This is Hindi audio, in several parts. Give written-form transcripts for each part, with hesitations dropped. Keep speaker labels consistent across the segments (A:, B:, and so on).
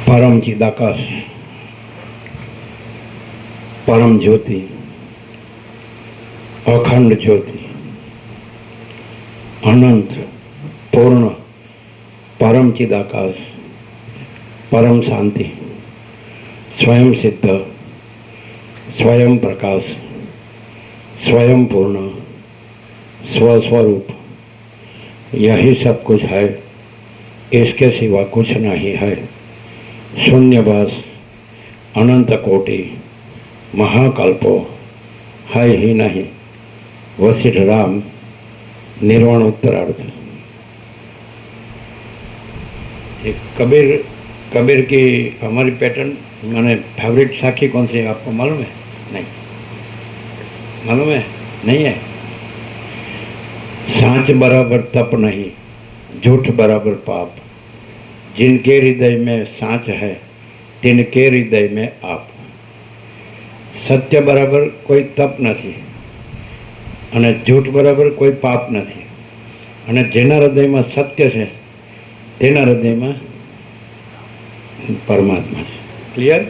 A: परम चिदाकाश, परम ज्योति, अखंड ज्योति, अनंत पूर्ण परम चिदाकाश, परम शांति, स्वयं सिद्ध, स्वयं प्रकाश, स्वयं पूर्ण, स्वस्वरूप, यही सब कुछ है, इसके सिवा कुछ नहीं है। शून्यवास, अनंत कोटि, महाकल्पो है ही नहीं। वशिष्ठ राम, निर्वाण उत्तरार्ध। कबीर की हमारी पैटर्न माने फेवरेट साखी कौन सी है आपको मालूम है? नहीं मालूम है? नहीं है। सांच बराबर तप नहीं, झूठ बराबर पाप। जिनके हृदय में सांच है, तिनके हृदय में आप। सत्य बराबर कोई तप नहीं અને झूठ बराबर कोई पाप नहीं અને જેના હૃદયમાં સત્ય છે તેના હૃદયમાં परमात्मा है। क्लियर?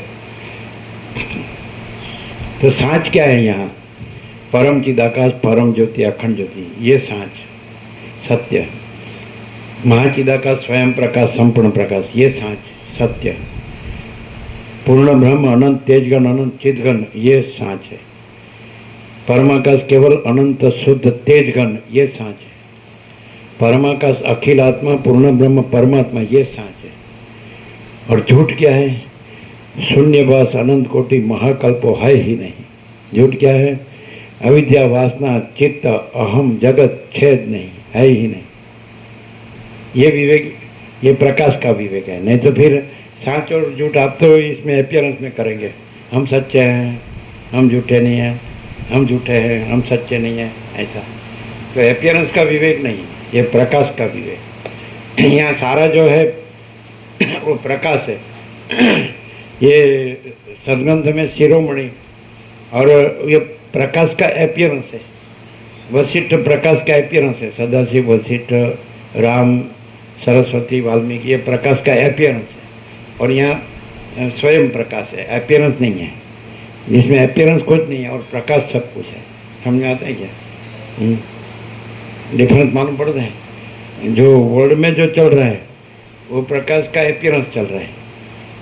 A: तो सांच क्या है यहाँ? परम चिदाकाश, परम ज्योति, अखंड ज्योति, ये सांच सत्य। महाचिदाकाश, स्वयं प्रकाश, संपूर्ण प्रकाश, ये सांच सत्य। पूर्ण ब्रह्म, अनंत तेजगण, अनंत चिदगण, ये सांच है। परमाकाश केवल अनंत शुद्ध तेजगण, ये सांच है। परमाकाश अखिल आत्मा, पूर्ण ब्रह्म, परमात्मा, ये सांच है। और झूठ क्या है? शून्यवास, अनंत कोटि, महाकल्पो है ही नहीं। झूठ क्या है? अविद्या, वासना, चित्त, अहम, जगत, छेद नहीं, है ही नहीं। ये विवेक, ये प्रकाश का विवेक है। नहीं तो फिर सांच और झूठ आप तो इसमें अपीयरेंस में करेंगे, हम सच्चे हैं, हम झूठे नहीं हैं, हम झूठे हैं, हम सच्चे नहीं हैं, ऐसा। तो अपीयरेंस का विवेक नहीं, ये प्रकाश का विवेक। यहाँ सारा जो है वो प्रकाश है। ये सदग्रंथ में शिरोमणि और ये प्रकाश का अपीयरेंस है। वशिष्ठ प्रकाश का अपीयरेंस है। सदाशिव, वशिष्ठ, राम, सरस्वती, वाल्मीकि, ये प्रकाश का अपीयरेंस है। और यहाँ स्वयं प्रकाश है, अपीयरेंस नहीं है। जिसमें अपीयरेंस कुछ नहीं है और प्रकाश सब कुछ है। समझ में आता है क्या? डिफरेंस मालूम पड़ता है? जो वर्ल्ड में जो चल रहा है वो प्रकाश का अपीयरेंस चल रहा है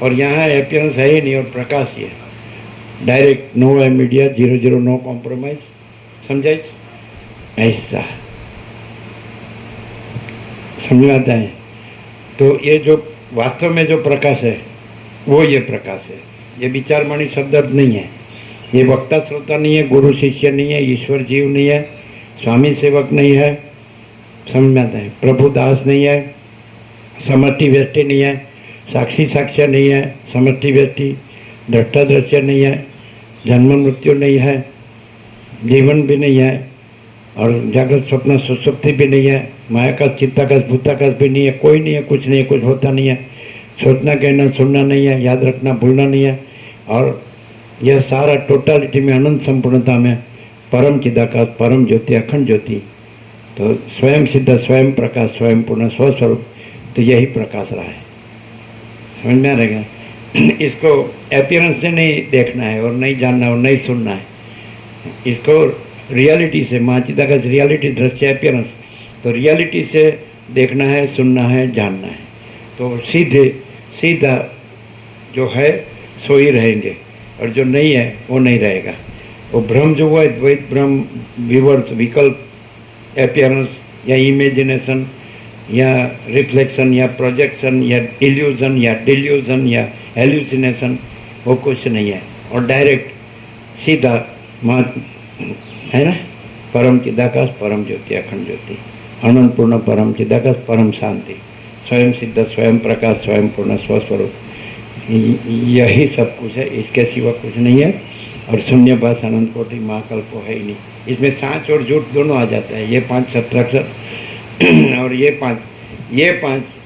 A: और यहाँ अपीयरेंस है ही नहीं और प्रकाश ही है। Direct, no media, 0-0, no compromise. समझाइए? ऐसा समझ आता है। तो ये जो वास्तव में जो प्रकाश है वो ये प्रकाश है। ये विचारमणि शब्द अर्थ नहीं है। ये वक्ता श्रोता नहीं है, गुरु शिष्य नहीं है, ईश्वर जीव नहीं है, स्वामी सेवक नहीं है। समझ में आता है? प्रभु दास नहीं है, समष्टि व्यष्टि नहीं है, साक्षी साक्ष्य नहीं है, समष्टि व्यष्टि, दृष्टा दृश्य नहीं है, जन्म मृत्यु नहीं है, जीवन भी नहीं है और जागृत स्वप्न सुसुप्ति भी नहीं है, मायाकाश, चित्ताकाश, भूताकाश भी नहीं है। कोई नहीं है, कुछ नहीं है, कुछ होता नहीं है। सोचना, कहना, सुनना नहीं है, याद रखना, भूलना नहीं है। और यह सारा टोटालिटी में, अनंत संपूर्णता में परम चिदाकाश, परम ज्योति, अखंड ज्योति, तो स्वयं सिद्ध, स्वयं प्रकाश, स्वयं पूर्ण, स्वस्वरूप, तो यही प्रकाश रहा है। समझ में आ रहेगा? इसको अपीयरेंस से नहीं देखना है और नहीं जानना और नहीं सुनना है, इसको रियलिटी से, माचिदा का रियलिटी दृश्य अपीयरेंस, तो रियलिटी से देखना है, सुनना है, जानना है। तो सीधा जो है सो ही रहेंगे, और जो नहीं है वो नहीं रहेगा। वो भ्रम जो हुआ है, द्वैत भ्रम, विवर्त, विकल्प, अपीयरेंस या इमेजिनेशन या रिफ्लेक्शन या प्रोजेक्शन या इल्यूजन या डिल्यूजन या हेल्यूसिनेशन, वो कुछ नहीं है। और डायरेक्ट सीधा माँ है ना, परम चिदाकाश, परम ज्योति, अखंड ज्योति, अनंत पूर्ण परम चिदाकाश, परम शांति, स्वयं सिद्ध, स्वयं प्रकाश, स्वयं पूर्ण, स्वस्वरूप, यही सब कुछ है, इसके सिवा कुछ नहीं है। और शून्यवास, अनंत कोटि, महाकल्प है ही नहीं। इसमें सांच और झूठ दोनों आ जाता है। ये 5 सत्राक्षर और ये 5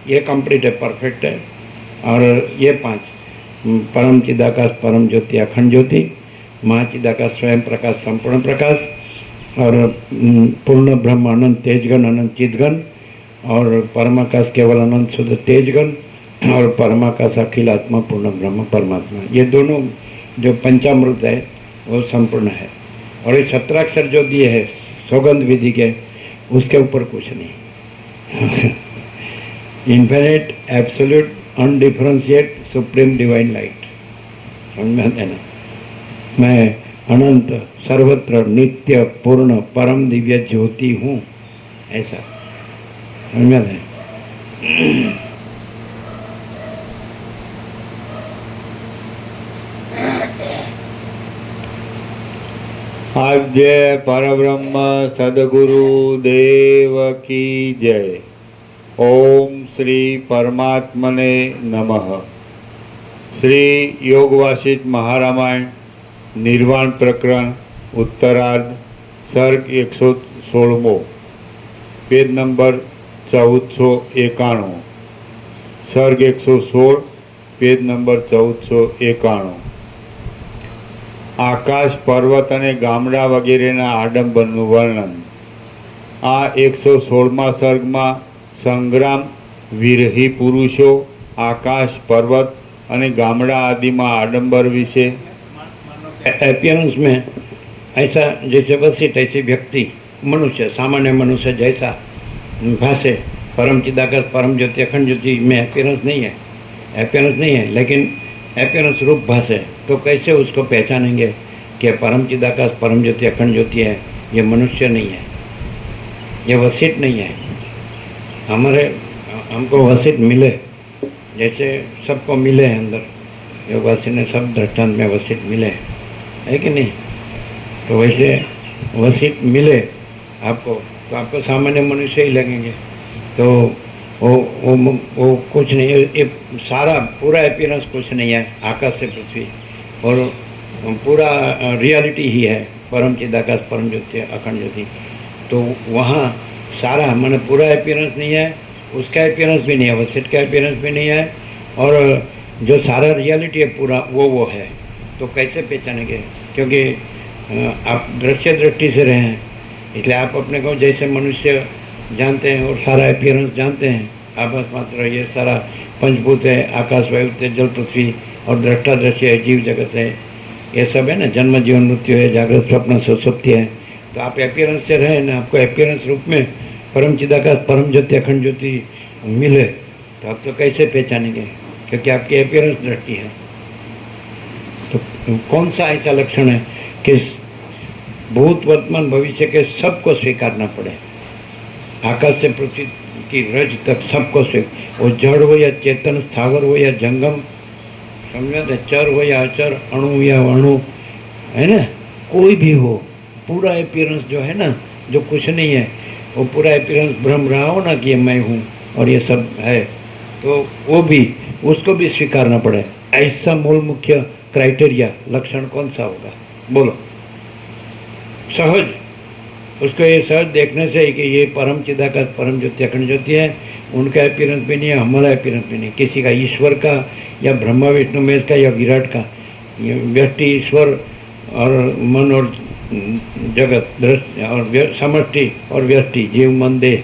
A: ये कंप्लीट है, परफेक्ट है। और ये 5 परम चिदाकाश, परम ज्योति, अखंड ज्योति, महाचिदाकाश, स्वयं प्रकाश, संपूर्ण प्रकाश, और पूर्ण ब्रह्म, अनंत तेजगण, अनंत चिदगण, और परमाकाश केवल अनंत शुद्ध तेजगण, और परमाकाश अखिल आत्मा, पूर्ण ब्रह्म परमात्मा। ये दोनों जो पंचामृत है वो संपूर्ण है। और ये 17 अक्षर जो दिए है सौगंध विधि के, उसके ऊपर कुछ नहीं। Infinite, absolute, अनडिफरेंशिएट, supreme divine light. समझ में आता है ना? मैं अनंत, सर्वत्र, नित्य, पूर्ण, परम दिव्य ज्योति हूँ, ऐसा समझ में आता है?
B: आद्य परब्रह्म सद्गुरु देव की जय। ओम श्री परमात्मने नमः। श्री योग वासिष्ठ महारामायण निर्वाण प्रकरण उत्तरार्ध, सर्ग 116, पेज नंबर 1491, सर्ग 116, पेज नंबर 1491। આકાશ, પર્વત અને ગામડા વગેરેના આડંબરનું વર્ણન। આ 116મા સર્ગમાં સંગ્રામ, વિરહી પુરુષો, આકાશ, પર્વત અને ગામડા આદિમાં આડંબર વિશે।
A: अपीयरेंस में ऐसा जैसे वसीट, ऐसे व्यक्ति, मनुष्य, सामान्य मनुष्य जैसा भाषे, परम चिदाकाश, परम ज्योति, अखंड ज्योति में अपीयरेंस नहीं है, अपीयरेंस नहीं है, लेकिन अपीयरेंस रूप भाषे। तो कैसे उसको पहचानेंगे कि परम चिदाकाश, परम ज्योति, अखंड ज्योति है? ये मनुष्य नहीं है, ये वसीट नहीं है। हमको वसीट मिले, जैसे सबको मिले हैं अंदर, योगवासी ने सब दृष्टांत में वसीट मिले है कि नहीं? तो वैसे वसीट मिले आपको, तो आपको सामान्य मनुष्य ही लगेंगे। तो वो कुछ नहीं है, ये सारा पूरा अपीयरेंस कुछ नहीं है, आकाश से पृथ्वी, और पूरा रियलिटी ही है, परम चिदाकाश, परम ज्योति, अखंड ज्योति। तो वहाँ सारा माने पूरा अपीयरेंस नहीं है, उसका अपीयरेंस भी नहीं है, वसीट का अपीयरेंस भी नहीं है, और जो सारा रियलिटी है पूरा वो है। तो कैसे पहचानेंगे? क्योंकि आप दृश्य दृष्टि से रहे हैं, इसलिए आप अपने को जैसे मनुष्य जानते हैं और सारा अपीयरेंस जानते हैं, आभास मात्र ये सारा पंचभूत है, आकाश, वायु, तेज, जल, पृथ्वी, और दृष्टा दृश्य है, जीव जगत है, ये सब है ना, जन्म, जीवन, मृत्यु है, जागृत, स्वप्न, सुषुप्ति है। तो आप अपीयरेंस से रहे ना, आपको अपीयरेंस रूप में परम चिदाकाश, परम ज्योति, अखंड ज्योति मिले, तो आप तो कैसे पहचानेंगे? क्योंकि आपकी अपीयरेंस दृष्टि है। तो कौन सा ऐसा लक्षण है कि भूत, वर्तमान, भविष्य के सबको स्वीकारना पड़े? आकाश से पृथ्वी की रज तक सबको स्वीकार, वो जड़ हो या चेतन, स्थावर हो या जंगम, समझते, चर हो या अचर, अणु या अणु, है ना, कोई भी हो, पूरा अपीयरेंस जो है ना, जो कुछ नहीं है, वो पूरा अपीयरेंस भ्रम रहा हो ना कि ये मैं हूँ और ये सब है, तो वो भी, उसको भी स्वीकारना पड़े। ऐसा मूल मुख्य क्राइटेरिया, लक्षण कौन सा होगा? बोलो। सहज, उसको ये सहज देखने से ही कि ये परम चिदाकाश, परम ज्योति, अखंड ज्योति है, उनका अपीयरेंस भी नहीं है, हमारा अपीयरेंस भी नहीं, किसी का, ईश्वर का या ब्रह्मा विष्णु महेश का या विराट का, ये व्यक्ति, ईश्वर और मन और जगत दृश्य और समष्टि और व्यष्टि, जीव मन देह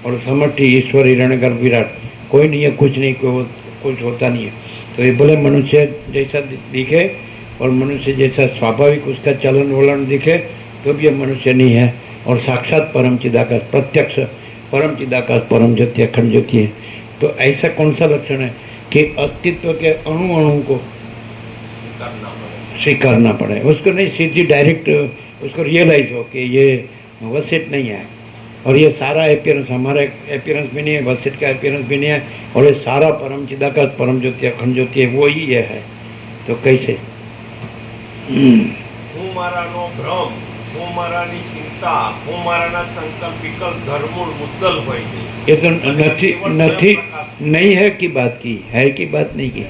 A: और समष्टि ईश्वर हिरण्यगर्भ विराट, कोई नहीं है, कुछ नहीं, कुछ होता नहीं है। तो ये बोले मनुष्य जैसा दिखे और मनुष्य जैसा स्वाभाविक उसका चलन वलन दिखे तो भी ये मनुष्य नहीं है। और साक्षात परम चिदाकाश, प्रत्यक्ष परम चिदाकाश, परम ज्योति, अखंड ज्योति है। तो ऐसा कौन सा लक्षण है कि अस्तित्व के अणु अणु को स्वीकारना पड़े, उसको नहीं सीधी डायरेक्ट उसको रियलाइज हो कि ये वसिट नहीं है और ये सारा एपियरेंस हमारा एपियरेंस भी नहीं है, वसिट का एपियरेंस भी नहीं है, और ये सारा परम चिदाकाश, परम ज्योति, अखंड ज्योति है, वो ही ये है। तो कैसे?
C: હું મારાનો ભ્રમ, હું મારાની ચિંતા, હું મારાના સંકલ્પ વિકલ્પ ધર્મૂળ મુદ્દલ હોય છે।
A: ये तो नहीं है की बात की, है की बात नहीं की।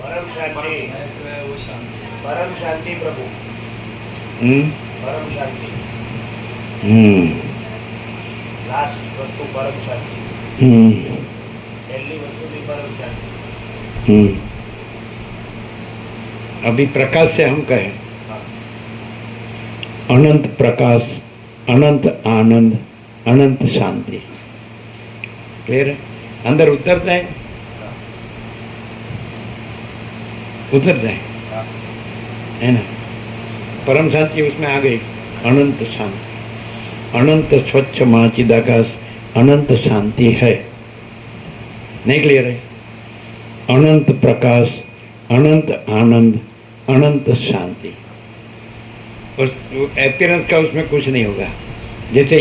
C: परम शांति, परम शांति प्रभु, परम शांति, लास्ट वस्तु परम शांति, पहली वस्तु भी परम शांति।
A: अभी प्रकाश से हम कहें अनंत प्रकाश, अनंत आनंद, अनंत शांति। क्लियर है? अंदर उतरता है, उतरता है ना? परम शांति उसमें आ गई, अनंत शांति, अनंत स्वच्छ मां चिदाकाश, अनंत शांति है। नहीं क्लियर है? अनंत प्रकाश, अनंत आनंद, अनंत शांति। उस एपियरेंस का उसमें कुछ नहीं होगा। जैसे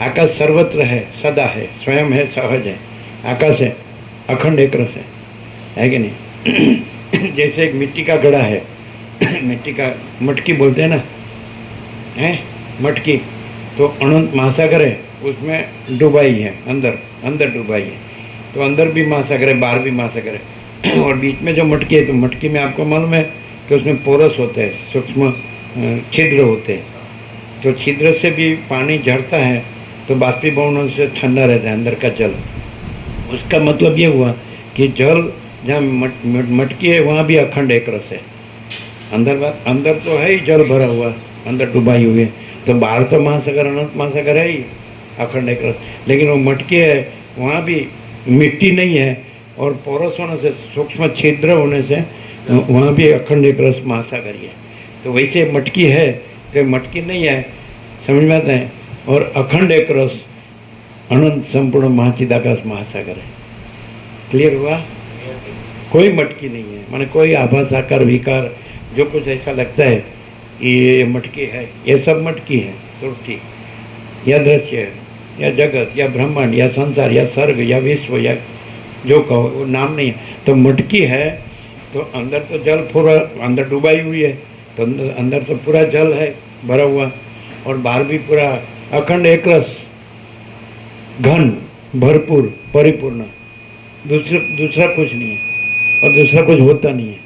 A: आकाश सर्वत्र है, सदा है, स्वयं है, सहज है, आकाश है, अखंड एक रस है कि नहीं? जैसे एक मिट्टी का घड़ा है, मिट्टी का मटकी बोलते हैं ना, है मटकी, तो अनंत महासागर है, उसमें डुबाई है, अंदर अंदर डुबाई है, तो अंदर भी महासागर है, बाहर भी महासागर है। और बीच में जो मटकी है, तो मटकी में आपको मालूम है कि उसमें पोरस होते हैं, सूक्ष्म छिद्र होते हैं, तो छिद्र से भी पानी झड़ता है तो बाष्पीभवन से ठंडा रहता है अंदर का जल। उसका मतलब ये हुआ कि जल जहाँ मटकी है वहाँ भी अखंड एक रस है। अंदर तो है ही जल भरा हुआ, अंदर डुबाई हुई है, तो बाहर तो महासागर, अनंत महासागर है ही, अखंड एक रस। लेकिन वो मटकी है, वहाँ भी मिट्टी नहीं है और पोरस होने से, सूक्ष्म छिद्र होने से वहाँ भी अखंड एक रस महासागर ही है। तो वैसे मटकी है तो मटकी नहीं है, समझ में आता है? और अखंड एक रस, अनंत संपूर्ण महाचिदाकाश महासागर है। क्लियर हुआ? कोई मटकी नहीं है, माने कोई आभास आकार विकार जो कुछ ऐसा लगता है ये मटकी है, ये सब मटकी है, तो ठीक, या दृश्य है, या जगत, या ब्रह्मांड, या संसार, या स्वर्ग, या विश्व, या जो कहो, वो नाम नहीं है। तो मटकी है तो अंदर तो जल पूरा अंदर डुबाई हुई है, तो अंदर तो पूरा जल है भरा हुआ, और बाहर भी पूरा अखंड एक रस, घन, भरपूर, परिपूर्ण, दूसरा कुछ नहीं है और दूसरा कुछ होता नहीं है।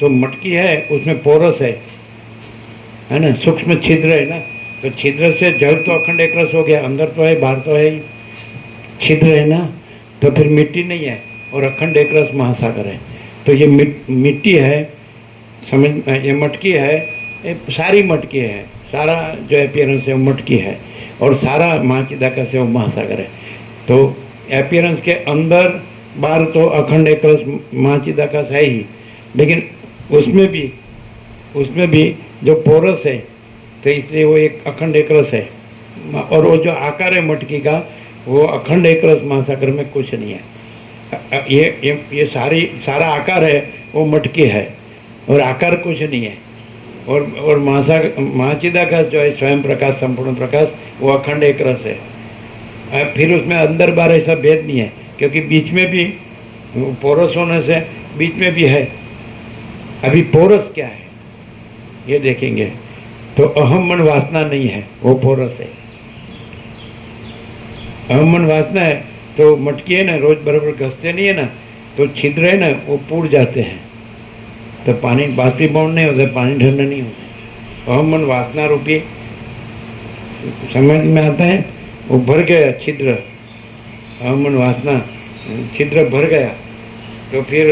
A: तो मटकी है, उसमें पोरस है ना, सूक्ष्म छिद्र है ना, तो छिद्र से जल तो अखंड एक रस हो गया, अंदर तो है, बाहर तो है ही, छिद्र है ना, तो फिर मिट्टी नहीं है और अखंड एक रस महासागर है। तो ये मिट्टी है, समझ, ये मटकी है, ये सारी मटकी है, सारा जो एपियरेंस है वो मटकी है, और सारा महाचिदाकाश है वो महासागर है। तो एपियरेंस के अंदर बाहर तो अखंड एक रस महाचिदाकाश है ही, लेकिन उसमें भी जो पोरस है, तो इसलिए वो एक अखंड एक रस है, और वो जो आकार है मटकी का, वो अखंड एक रस महासागर में कुछ नहीं है। ये सारा आकार है वो मटकी है, और आकार कुछ नहीं है, और महाचिदाकाश जो है स्वयं प्रकाश, संपूर्ण प्रकाश, वो अखंड एक रस है। फिर उसमें अंदर बाहर ऐसा भेद नहीं है, क्योंकि बीच में भी पोरस होने से बीच में भी है। अभी पोरस क्या है ये देखेंगे, तो अहम मन वासना नहीं है, वो पोरस है। अहम मन वासना है तो मटकी है ना, रोज बराबर घसते नहीं है ना, तो छिद्र है ना, वो पूर जाते हैं, तो पानी बाष्पीभवन नहीं होता, पानी ठंडा नहीं होता। अहम मन वासना रूपी समझ में आता है, वो भर गया छिद्र, अहम मन वासना छिद्र भर गया, तो फिर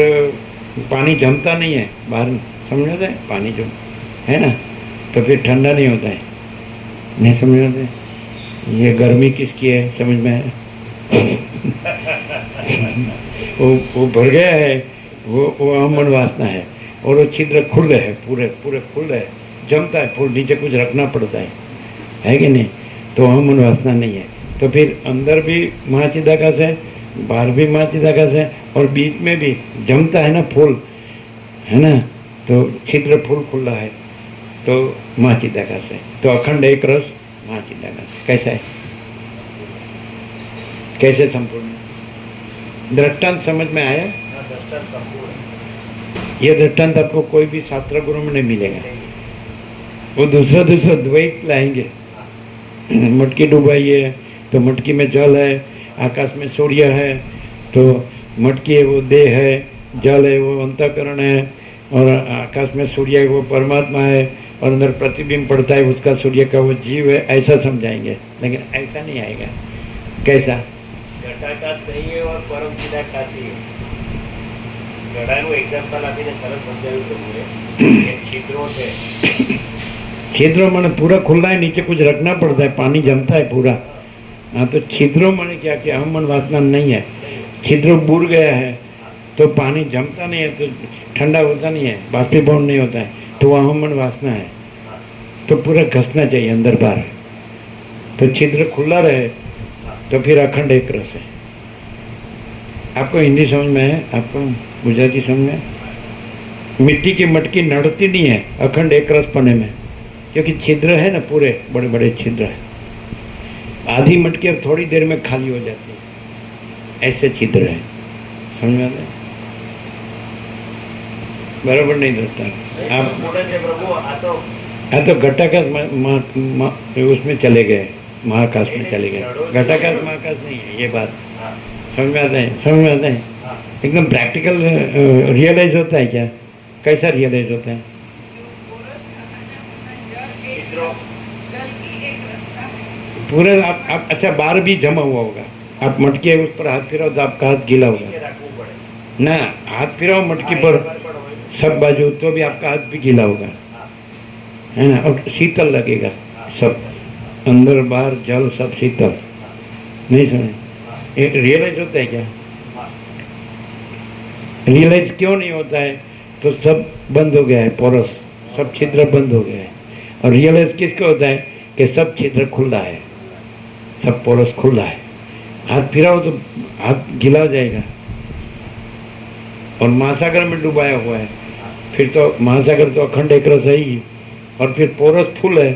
A: पानी जमता नहीं है बाहर, समझ आता है? पानी जो है ना, तो फिर ठंडा नहीं होता है। नहीं समझ में आता है? ये गर्मी किसकी है समझ में है? वो भर गया है, वो अहम वासना है, और वो छिद्र खुल रहे हैं, पूरे पूरे खुल रहे हैं, जमता है फूल, नीचे कुछ रखना पड़ता है कि नहीं? तो अहम वासना नहीं है। तो फिर अंदर भी महाचिदाकाश है, बाहर भी महाचिदाकाश है, और बीच में भी जमता है ना फूल, है ना? तो छिद्र फूल खुल रहा है, तो महाचिदाकाश है। तो अखंड एक रस महाचिदाकाश कैसा है? कैसे संपूर्ण? दृष्टांत समझ में आया?
C: दृष्टांत संपूर्ण।
A: ये दृष्टांत आपको कोई भी शास्त्र गुरु में नहीं मिलेगा। वो दूसरा द्वैत लाएंगे। मटकी डुबाइए तो मटकी में जल है, आकाश में सूर्य है, तो मटकी है वो देह है, जल है वो अंतःकरण है, और आकाश में सूर्य है वो परमात्मा है, और अंदर प्रतिबिंब पड़ता है उसका, सूर्य का वो जीव है, ऐसा समझाएंगे। लेकिन ऐसा नहीं आएगा। कैसा?
C: घटाकाश नहीं है और परम चिदाकाश ही है। ઘડાનું એક્ઝામ્પલ આપીને સરસ સમજાવ્યું પ્રભુએ કે છિદ્રો છે।
A: छिद्रों माने पूरा खुला है, नीचे कुछ रखना पड़ता है, पानी जमता है पूरा। हाँ, तो छिद्रों माने क्या कि अहम मन वासना नहीं है। छिद्रों बुर गया है तो पानी जमता नहीं है, तो ठंडा होता नहीं है, बाष्पीभवन नहीं होता है, तो वो अहम मन वासना है। तो पूरा घसना चाहिए अंदर बाहर, तो छिद्र खुला रहे, तो फिर अखंड एक रस है। आपको हिंदी समझ में है? आपको गुजराती समझ में? मिट्टी की मटकी नड़ती नहीं है अखंड एक रस पने में, क्योंकि छिद्र है ना, पूरे बड़े बड़े छिद्र है। आधी मटकी अब थोड़ी देर में खाली हो जाती है, ऐसे छिद्र है। समझ में आता है? बराबर नहीं दृष्टांत आप?
C: प्रभु
A: हाँ, तो घटाकाश उसमें चले गए, महाकाश में चले गए। घटाकाश महाकाश नहीं है, ये बात समझ में आता है? समझ में आता है? एकदम प्रैक्टिकल रियलाइज होता है क्या? कैसा रियलाइज होता है? पूरे आप अच्छा, बाहर भी जमा हुआ होगा, आप मटकी उस पर हाथ फिराओ तो आपका हाथ गीला होगा ना, हाथ फिराओ मटकी पर सब बाजू, तो भी आपका हाथ भी गीला होगा, है ना? और शीतल लगेगा सब, अंदर बाहर जल सब शीतल। नहीं समझे? रियलाइज होता है क्या? रियलाइज क्यों नहीं होता है? तो सब बंद हो गया है, पोरस, सब छिद्र बंद हो गया है। और रियलाइज किसको होता है? कि सब छिद्र खुला है, सब पोरस खुला है। हाथ फिराओ तो हाथ गीला हो जाएगा, और महासागर में डुबाया हुआ है, फिर तो महासागर तो अखंड एक रस है ही, और फिर पोरस फुल है।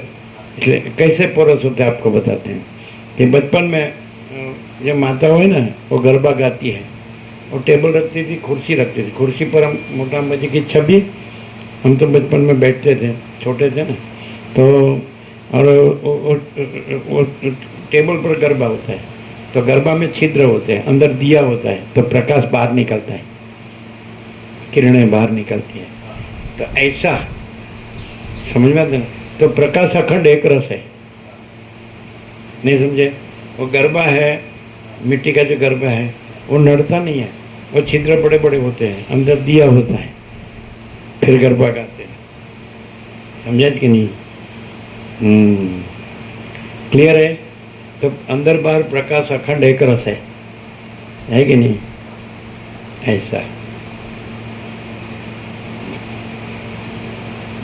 A: इसलिए कैसे पोरस होते हैं आपको बताते हैं कि बचपन में जब माता हो ना, वो गरबा गाती है, वो टेबल रखती थी, कुर्सी रखती थी, कुर्सी पर हम मोटा बजी की छवि, हम तो बचपन में बैठते थे, छोटे थे ना, तो और वो टेबल पर गरबा होता है, तो गरबा में छिद्र होते हैं, अंदर दिया होता है, तो प्रकाश बाहर निकलता है, किरणें बाहर निकलती हैं। तो ऐसा समझ में आता है? तो प्रकाश अखंड एक रस है। नहीं समझे? वो गरबा है, मिट्टी का जो गरबा है वो नड़ता नहीं है, वो छिद्र बड़े बड़े होते हैं, अंदर दिया होता है, फिर गरबा गाते हैं। समझे कि नहीं? क्लियर है? तो अंदर बाहर प्रकाश अखंड एक रस है कि नहीं? ऐसा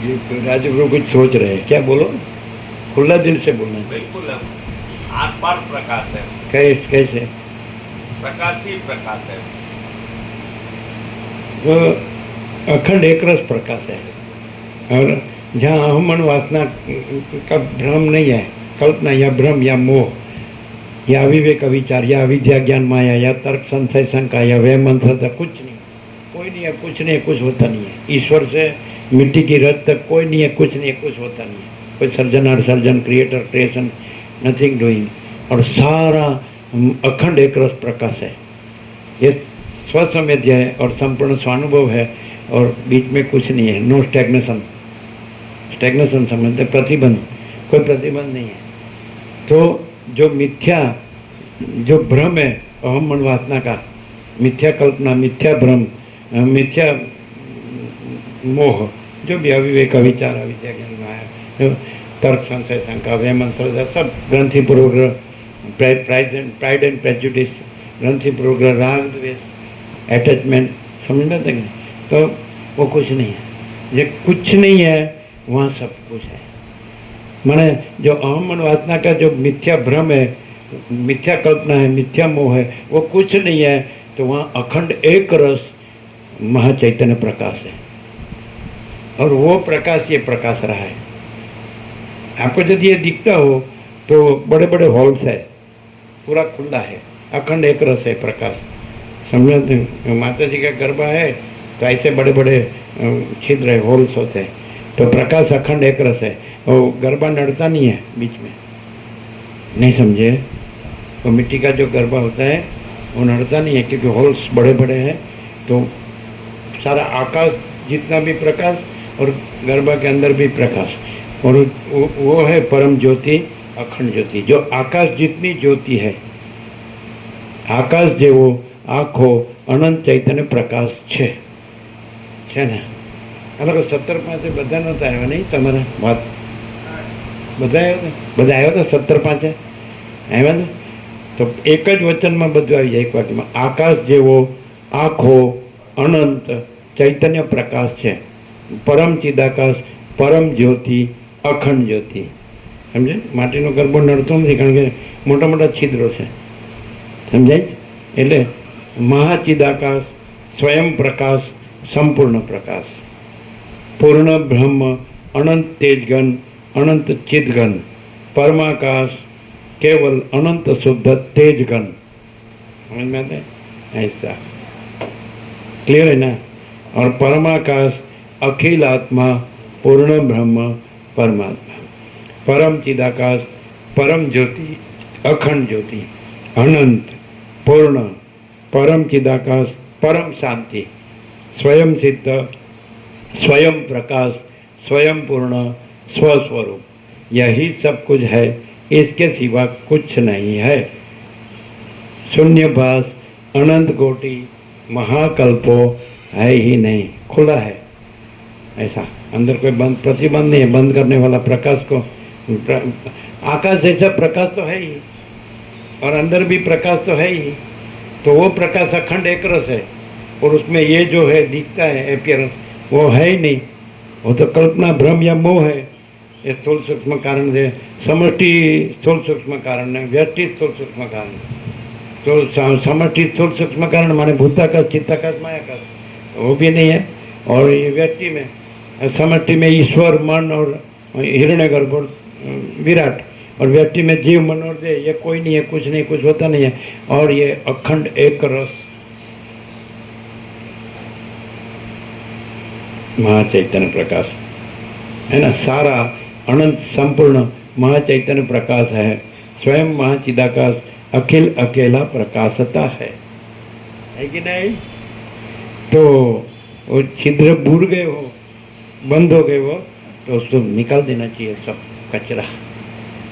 A: ये राजगुरु कुछ सोच रहे हैं क्या? बोलो, खुला दिल से बोलना।
C: बिल्कुल आर पार प्रकाश है।
A: कैसे?
C: प्रकाश ही प्रकाश है।
A: तो अखंड एक रस प्रकाश है, और जहाँ अहम मन वासना का भ्रम नहीं है, कल्पना या भ्रम या मोह या अविवेक विचार या अविद्या ज्ञान माया या तर्क संशय शंका या वह मंत्रता, कुछ नहीं, कोई नहीं है, कुछ नहीं है, कुछ होता नहीं है। ईश्वर से मिट्टी की रत तक कोई नहीं है, कुछ नहीं है, कुछ होता नहीं है। कोई surgeon creator creation, nothing doing, और सारा अखंड एक रस प्रकाश है। ये स्वसंवेद्य है और संपूर्ण स्वानुभव है, और बीच में कुछ नहीं है, नो स्टैग्नेशन। स्टैग्नेशन समझते, प्रतिबंध, कोई प्रतिबंध नहीं है। तो जो मिथ्या, जो भ्रम है अहम मन वासना का, मिथ्या कल्पना, मिथ्या भ्रम, मिथ्या मोह, जो भी अविवेक विचार अविद्या ज्ञान माया तर्क संशय शंका वेमन श्रद्धा सब ग्रंथि पूर्वग्रह प्राइड एंड प्रेजुडिस ग्रंथि पूर्वग्रह राग द्वेष अटैचमेंट समझ में आता है? तो वो कुछ नहीं है। ये कुछ नहीं है वहाँ सब कुछ है। माने जो अहम मन वासना का जो मिथ्या भ्रम है, मिथ्या कल्पना है, मिथ्या मोह है, वो कुछ नहीं है। तो वहाँ अखंड एक रस महाचैतन्य प्रकाश है और वो प्रकाश ये प्रकाश रहा है। आपको यदि ये दिखता हो तो बड़े बड़े हॉल्स है, पूरा खुला है, अखंड एक रस है प्रकाश। समझो माता जी का गरबा है तो ऐसे बड़े बड़े छिद्र है, होल्स होते हैं, तो प्रकाश अखंड एक रस है। वो गरबा नड़ता नहीं है बीच में, नहीं समझे? वो मिट्टी का जो गरबा होता है वो नड़ता नहीं है क्योंकि होल्स बड़े बड़े हैं। तो सारा आकाश जितना भी प्रकाश और गरबा के अंदर भी प्रकाश, और वो है परम ज्योति अखंड ज्योति। जो आकाश जितनी ज्योति है, आकाश जेवो आखो अनंत चैतन्य प्रकाश છે ને? અલગ 17 બધા નહોતા આવ્યા નહીં તમારે વાત? બધા આવ્યા હતા 17 આવ્યા ને? તો એક જ વચનમાં બધું આવી જાય, એક વાક્યમાં। આકાશ જેવો આખો અનંત ચૈતન્ય પ્રકાશ છે, પરમ ચિદાકાશ પરમ જ્યોતિ અખંડ જ્યોતિ। સમજે? માટીનો ગરબો નડતો નથી કારણ કે મોટા મોટા છિદ્રો છે, સમજાય? એટલે મહાચિદાકાશ સ્વયં પ્રકાશ સંપૂર્ણ પ્રકાશ પૂર્ણ બ્રહ્મ અનંત તેજગન અનંત चिदगन परमाकाश केवल अनंत शुद्ध तेजगन। समझ में आता है? ऐसा क्लियर है ना? और परमाकाश अखिल आत्मा पूर्ण ब्रह्म परमात्मा परम चिदाकाश परम ज्योति अखंड ज्योति अनंत पूर्ण परम चिदाकाश परम शांति स्वयं सिद्ध स्वयं प्रकाश स्वयं पूर्ण स्वस्वरूप, यही सब कुछ है, इसके सिवा कुछ नहीं है। शून्यभास अनंत कोटि महाकल्पो है ही नहीं, खुला है ऐसा। अंदर कोई बंद प्रतिबंध नहीं है बंद करने वाला। प्रकाश को आकाश जैसा प्रकाश तो है ही और अंदर भी प्रकाश तो है ही। तो वो प्रकाश अखंड एक रस है और उसमें ये जो है दिखता है अपियरेंस वो है ही नहीं, वो तो कल्पना भ्रम या मोह है। ये स्थूल सूक्ष्म कारण है, समष्टि स्थूल सूक्ष्म कारण है, व्यष्टि स्थूल सूक्ष्म कारण। तो समष्टि स्थूल सूक्ष्म कारण माने भूताकाश चित्ताकाश मायाकाश, वो भी नहीं है। और ये व्यक्ति में समष्टि में ईश्वर मन और हिरण्यगर्भ और विराट, और व्यक्ति में जीव मन और देह, ये कोई नहीं है, कुछ नहीं, कुछ होता नहीं है। और ये अखंड एक रस महाचैतन्य प्रकाश है ना, सारा अनंत संपूर्ण महाचैतन्य प्रकाश है। स्वयं महाचिदाकाश अखिल अकेला प्रकाशता है कि नहीं? तो वो छिद्र बूढ़ गए हो, बंद हो गए हो, तो उसको निकाल देना चाहिए, सब कचरा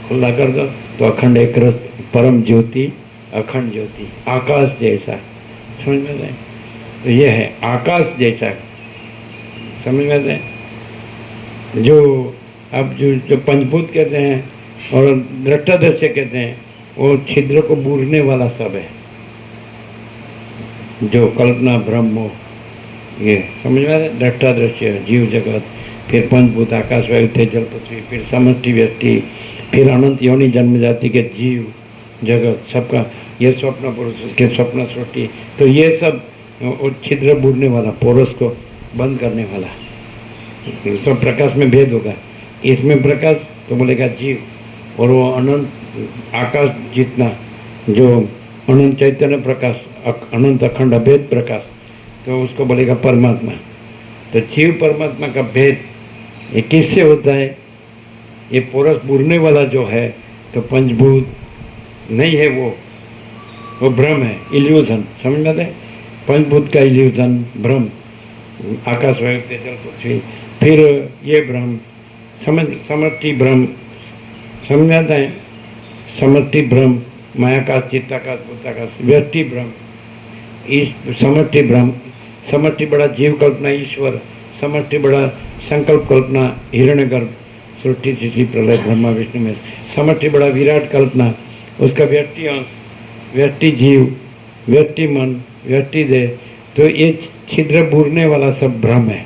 A: खुला कर दो। तो अखंड एक रस परम ज्योति अखंड ज्योति आकाश जैसा, समझ में आए? तो ये है आकाश जैसा, समझ में आते हैं? जो अब जो पंचभूत कहते हैं और दृष्टादृश्य कहते हैं, वो छिद्र को बूझने वाला सब है, जो कल्पना ब्रह्म ये समझ में आते? दृष्टादृश्य जीव जगत, फिर पंचभूत आकाश वायु तेज जल पृथ्वी, फिर समष्टि व्यष्टि, फिर अनंत योनि जन्म जाति के जीव जगत सबका, ये स्वप्न पुरुष के स्वप्न सृष्टि। तो ये सब वो छिद्र बूढ़ने वाला, पोरस को बंद करने वाला, सब प्रकाश में भेद होगा। इसमें प्रकाश तो बोलेगा जीव, और वो अनंत आकाश जितना जो अनंत चैतन्य प्रकाश अनंत अखंड अभेद प्रकाश, तो उसको बोलेगा परमात्मा। तो जीव परमात्मा का भेद ये किससे होता है? ये पोरस बूढ़ने वाला जो है, तो पंचभूत नहीं है, वो भ्रम है, इल्यूजन। समझ में आता है? पंचभूत का इल्यूजन भ्रम, आकाश वायु तेज जल पृथ्वी, फिर ये भ्रम समष्टि भ्रम, समझ में आता है? समष्टि भ्रम मायाकाश चित्ताकाश भूताकाश, व्यष्टि भ्रम समष्टि भ्रम, समष्टि बड़ा जीव कल्पना ईश्वर, समष्टि बड़ा संकल्प कल्पना हिरण्यगर्भ, सृष्टि स्थिति प्रलय ब्रह्मा विष्णु में समष्टि बड़ा विराट कल्पना, उसका व्यक्ति अंश, व्यक्ति जीव, व्यक्ति मन, व्यक्ति देह, तो ये छिद्र बूरने वाला सब भ्रम है,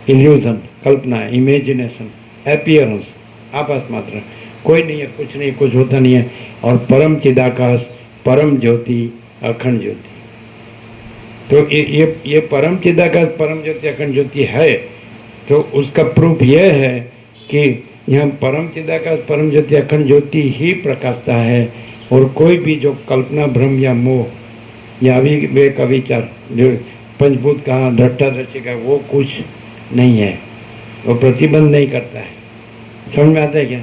A: इल्यूजन, कल्पना, इमेजिनेशन, अपीयरेंस, आभास मात्र, कोई नहीं है, कुछ नहीं, कुछ होता नहीं है। और परम चिदाकाश, परम ज्योति, अखंड ज्योति, तो ये परम चिदाकाश, परम ज्योति, अखंड ज्योति है। तो उसका प्रूफ यह है कि यहाँ परम चिदाकाश, परम ज्योति, अखंड ज्योति ही प्रकाशता है, और कोई भी जो कल्पना, भ्रम या मोह या अविवेक, अविचार, जो पंचभूत का दृष्टा दृष्टि का, वो कुछ नहीं है, वो प्रतिबंध नहीं करता है। समझ में आता है क्या?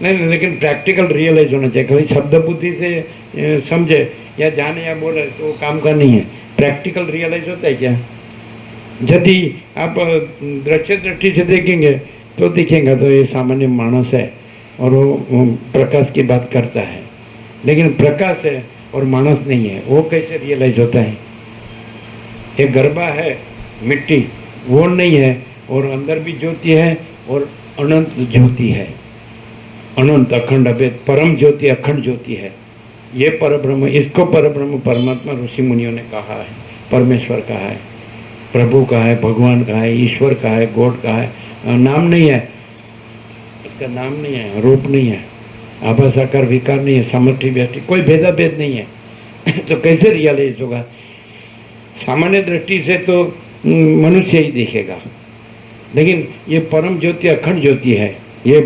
A: नहीं, लेकिन प्रैक्टिकल रियलाइज होना चाहिए। कभी शब्द बुद्धि से समझे या जाने या बोले तो वो काम का नहीं है। प्रैक्टिकल रियलाइज होता है क्या? यदि आप दृश्य दृष्टि से देखेंगे तो दिखेगा तो ये सामान्य मानस है और वो प्रकाश की बात करता है, लेकिन प्रकाश है और मानस नहीं है, वो कैसे रियलाइज होता है? एक गरबा है, मिट्टी, वो नहीं है, और अंदर भी ज्योति है और अनंत ज्योति है, अनंत अखंड अभेद परम ज्योति, अखंड ज्योति है। ये परब्रह्म, इसको परब्रह्म परमात्मा ऋषि मुनियों ने कहा है, परमेश्वर कहा है, प्रभु का है, भगवान का है, ईश्वर का है, गॉड का है। नाम नहीं है, इसका नाम नहीं है, रूप नहीं है, आभास आकार विकार नहीं है, समष्टि व्यष्टि, कोई भेदाभेद नहीं है। तो कैसे रियलाइज होगा? सामान्य दृष्टि से तो मनुष्य ही दिखेगा, लेकिन ये परम ज्योति, अखंड ज्योति है, ये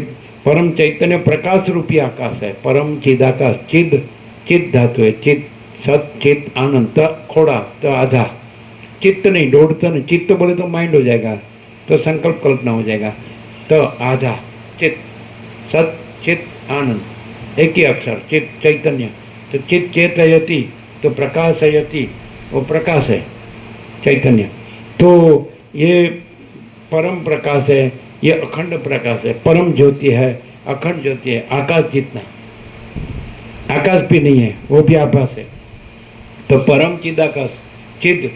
A: परम चैतन्य प्रकाश रूपी आकाश है, परम चिदाकाश, चिद, चिद धातु है, चिद, सत, चित, आनंद, खोड़ा तो आधा, चित्त नहीं, दौड़ता नहीं, चित्त बोले तो माइंड हो जाएगा, तो संकल्प कल्पना हो जाएगा, तो आधा, चित्त, सत, चित, आनंद, एक ही अक्षर, चित, चैतन्य, तो चित चेतयति, तो प्रकाशयति, वो प्रकाश है, चैतन्य। तो ये परम प्रकाश है, ये अखंड प्रकाश है, परम ज्योति है, अखंड ज्योति है, आकाश जितना, आकाश भी नहीं है, वो भी आभास है। तो परम चिदाकाश, चिद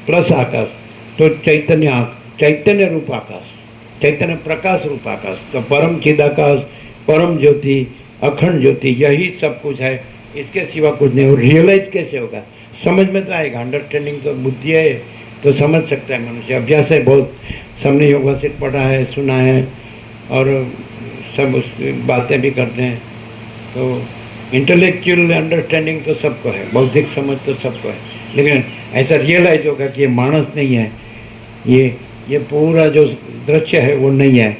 A: प्लस आकाश, तो चैतन्य, चैतन्य रूप आकाश, चैतन्य प्रकाश रूप आकाश। तो परम चिदाकाश, परम ज्योति, अखंड ज्योति, यही सब कुछ है, इसके सिवा कुछ नहीं। और रियलाइज कैसे होगा? समझ में तो आएगा, अंडरस्टैंडिंग तो बुद्धि है तो समझ सकता है मनुष्य, अभ्यास है बहुत, सबने योग वासित पढ़ा है, सुना है, और सब उस बातें भी करते हैं। तो इंटेलेक्चुअल अंडरस्टैंडिंग तो सबको है, बौद्धिक समझ तो सबको है, लेकिन ऐसा रियलाइज होगा कि ये मानस नहीं है, ये पूरा जो दृश्य है वो नहीं है,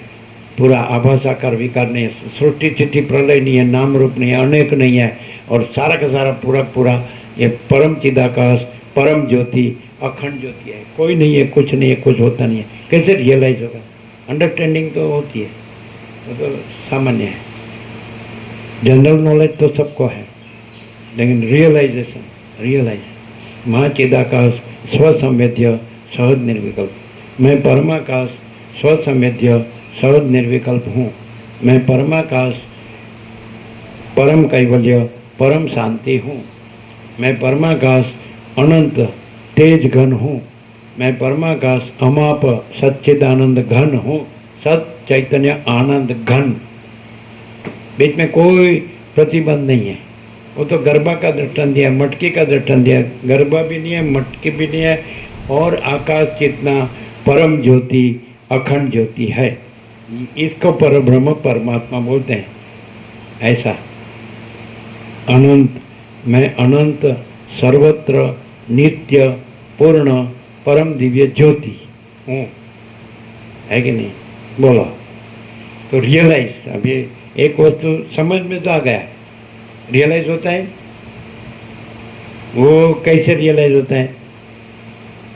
A: पूरा आभास आकार विकार नहीं है, सृष्टि स्थिति प्रलय नहीं है, नाम रूप नहीं है, अनेक नहीं है, और सारा का सारा पूरा ये परम चिदाकाश, परम ज्योति, अखंड ज्योति है, कोई नहीं है, कुछ नहीं है, कुछ होता नहीं है। कैसे रियलाइज होगा? अंडरस्टैंडिंग तो होती है, वो तो सामान्य है, जनरल नॉलेज तो सबको है, लेकिन रियलाइजेशन, रियलाइज महाचिदाकाश स्वसंवेद्य सहज निर्विकल्प, मैं परमाकाश स्वसंवेद्य सहज निर्विकल्प हूँ, मैं परमाकाश परम कैवल्य परम शांति हूँ, मैं परमाकाश अनंत तेज घन हूँ, मैं परमाकाश अमाप सच्चिदानंद घन हूँ, सत चैतन्य आनंद घन, बीच में कोई प्रतिबंध नहीं है। वो तो गरबा का दृष्टांत दिया, मटकी का दृष्टांत दिया, गरबा भी नहीं है, मटकी भी नहीं है, और आकाश जितना परम ज्योति, अखंड ज्योति है, इसको परब्रह्म परमात्मा बोलते हैं। ऐसा अनंत, मैं अनंत सर्वत्र नित्य पूर्ण परम दिव्य ज्योति हूँ, है कि नहीं? बोलो। तो रियलाइज, अभी एक वस्तु समझ में तो आ गया, रियलाइज होता है। वो कैसे रियलाइज होता है?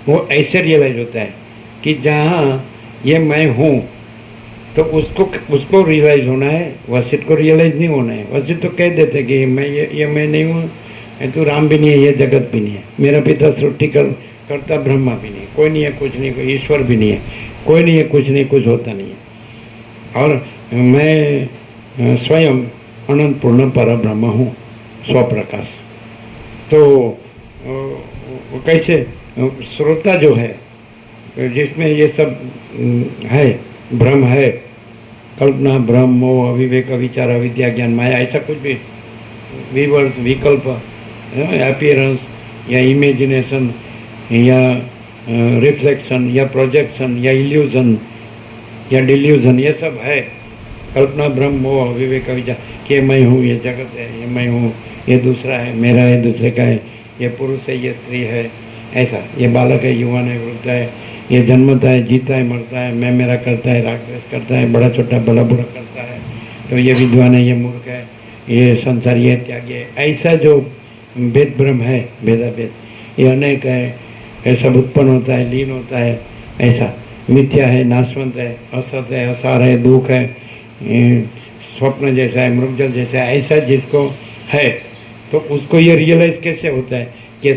A: वो ऐसे रियलाइज होता है कि जहाँ ये मैं हूँ तो उसको रियलाइज होना है, वसित को रियलाइज नहीं होना है। वसित तो कह देते कि ये मैं नहीं हूँ, तो राम भी नहीं है, ये जगत भी नहीं है, मेरा पिता सृष्टि करता ब्रह्मा भी नहीं है, कोई नहीं है, कुछ नहीं, कोई ईश्वर भी नहीं है, कोई नहीं है, कुछ नहीं, कुछ होता नहीं है। और मैं स्वयं अनंत पूर्ण पर ब्रह्म हूँ, स्वप्रकाश। तो वो कैसे श्रोता जो है, जिसमें ये सब है, भ्रम है, कल्पना, भ्रम, मोह, अविवेक, अविचार, अविद्या, ज्ञान, माया, ऐसा कुछ भी विवर्त, विकल्प, अपीयरेंस या इमेजिनेशन या रिफ्लेक्शन या प्रोजेक्शन या इल्यूजन या डिल्यूजन, ये सब है। कल्पना, भ्रम, मोह, अविवेक, अविचार कि ये मैं हूँ, ये जगत है, ये मैं हूँ, ये दूसरा है, मेरा है, दूसरे का है, ये पुरुष है, ये स्त्री है, ऐसा, ये बालक है, युवान है, वृद्ध है, ये जन्मता है, जीता है, मरता है, मैं मेरा करता है, राग द्वेष करता है, बड़ा छोटा बड़ा बुरा करता है, तो ये विद्वान है, ये मूर्ख है, ये संसारी है, त्यागी है, ऐसा जो भेद भ्रम है, भेदाभेद, ये अनेक है, ये सब उत्पन्न होता है, लीन होता है, ऐसा मिथ्या है, नाशवंत है, असत है, असार है, दुख है, स्वप्न जैसा है, मृगजल जैसा है, ऐसा जिसको है, तो उसको ये रियलाइज कैसे होता है कि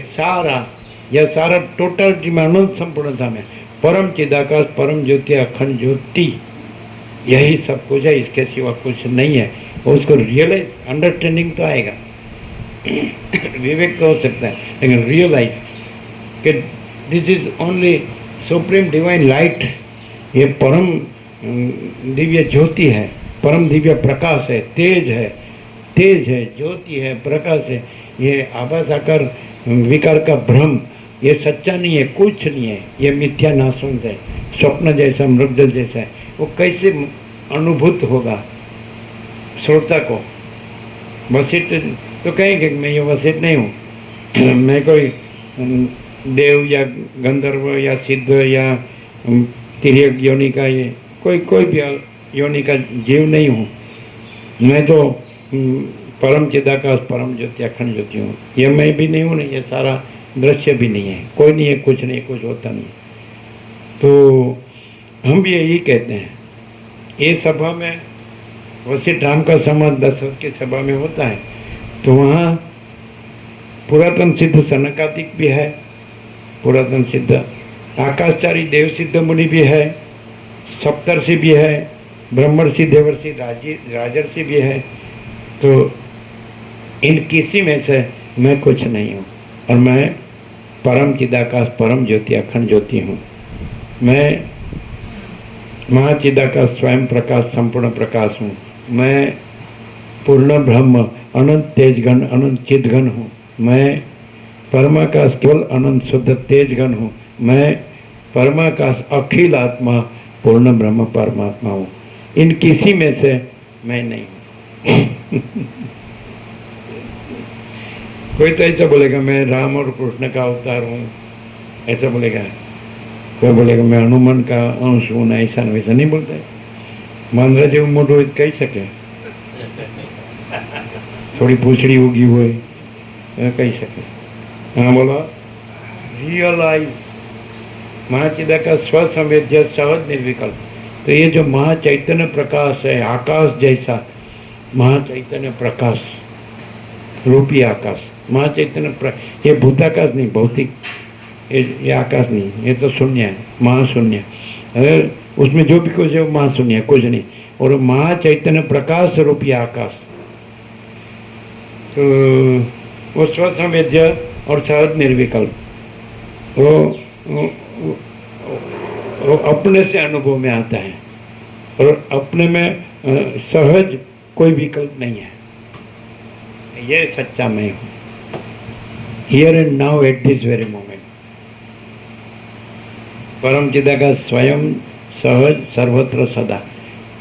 A: यह सारा टोटल में अनंत संपूर्णता में परम चिदाकाश, परम ज्योति, अखंड ज्योति, यही सब कुछ है, इसके सिवा कुछ नहीं है। और उसको रियलाइज, अंडरस्टैंडिंग तो आएगा, विवेक तो हो सकता है, लेकिन रियलाइज कि this is only supreme divine light, ये परम दिव्य ज्योति है, परम दिव्य प्रकाश है, तेज है, ज्योति है, प्रकाश है। ये आभास आकार विकार का भ्रम, ये सच्चा नहीं है, कुछ नहीं है, ये मिथ्या नाशवंत है, स्वप्न जैसा, मृगजल जैसा है। वो कैसे अनुभूत होगा श्रोता को? वशिष्ठ तो कहेंगे मैं ये वशिष्ठ नहीं हूँ, मैं कोई देव या गंधर्व या सिद्ध या तिर्यक योनि का, ये कोई भी योनि का जीव नहीं हूँ, मैं तो परम चिदाकाश, परम ज्योति, अखंड ज्योति हूँ। ये मैं भी नहीं हूँ ना, ये सारा दृश्य भी नहीं है, कोई नहीं है, कुछ नहीं, कुछ होता नहीं। तो हम भी यही कहते हैं। ये सभा में वशिष्ठ राम का समाज 10 वर्ष की सभा में होता है, तो वहाँ पुरातन सिद्ध सनकादिक भी है, पुरातन सिद्ध आकाशचारी देव सिद्ध मुनि भी है, सप्तर्षि भी है, ब्रह्मर्षि, देवर्षि, राजर्षि भी है। तो इन किसी में से मैं कुछ नहीं हूँ, और मैं परम चिदाकाश, परम ज्योति, अखंड ज्योति हूँ। मैं महाचिदाकाश, स्वयं प्रकाश, संपूर्ण प्रकाश हूँ। मैं पूर्ण ब्रह्म, अनंत तेजगण, अनंत चिदगण हूँ। मैं परमाकाश, केवल अनंत शुद्ध तेजगण हूँ। मैं परमाकाश, अखिल आत्मा, पूर्ण ब्रह्म परमात्मा हूँ। इन किसी में से मैं नहीं हूँ। कोई तो ऐसा बोलेगा मैं राम और कृष्ण का अवतार हूँ, ऐसा बोलेगा। कोई बोलेगा मैं हनुमान का अंश हूँ, ना ऐसा न वैसा नहीं बोलता है। मांद्रा जो मोटो कही सके, थोड़ी पूछड़ी उगी हुई कही सके। हाँ बोलो, रियलाइज महाचिदा स्वसंवेद्य, सहज निर्विकल्प। तो ये जो महाचैतन्य प्रकाश है, आकाश जैसा महाचैतन्य प्रकाश, रूपी आकाश, महाचैतन्य ये भूताकाश नहीं, भौतिक ये आकाश नहीं, ये तो शून्य है, महाशून्य। अगर उसमें जो भी कुछ है वो महाशून्य है, कुछ नहीं। और महाचैतन्य प्रकाश रूपी आकाश, तो वो स्वसंवेद्य और सहज निर्विकल्प, वो अपने से अनुभव में आता है, और अपने में सहज कोई विकल्प नहीं है। ये सच्चा मैं हूँ, here and now at this very moment. परम चिदाकाश स्वयं सहज सर्वत्र सदा,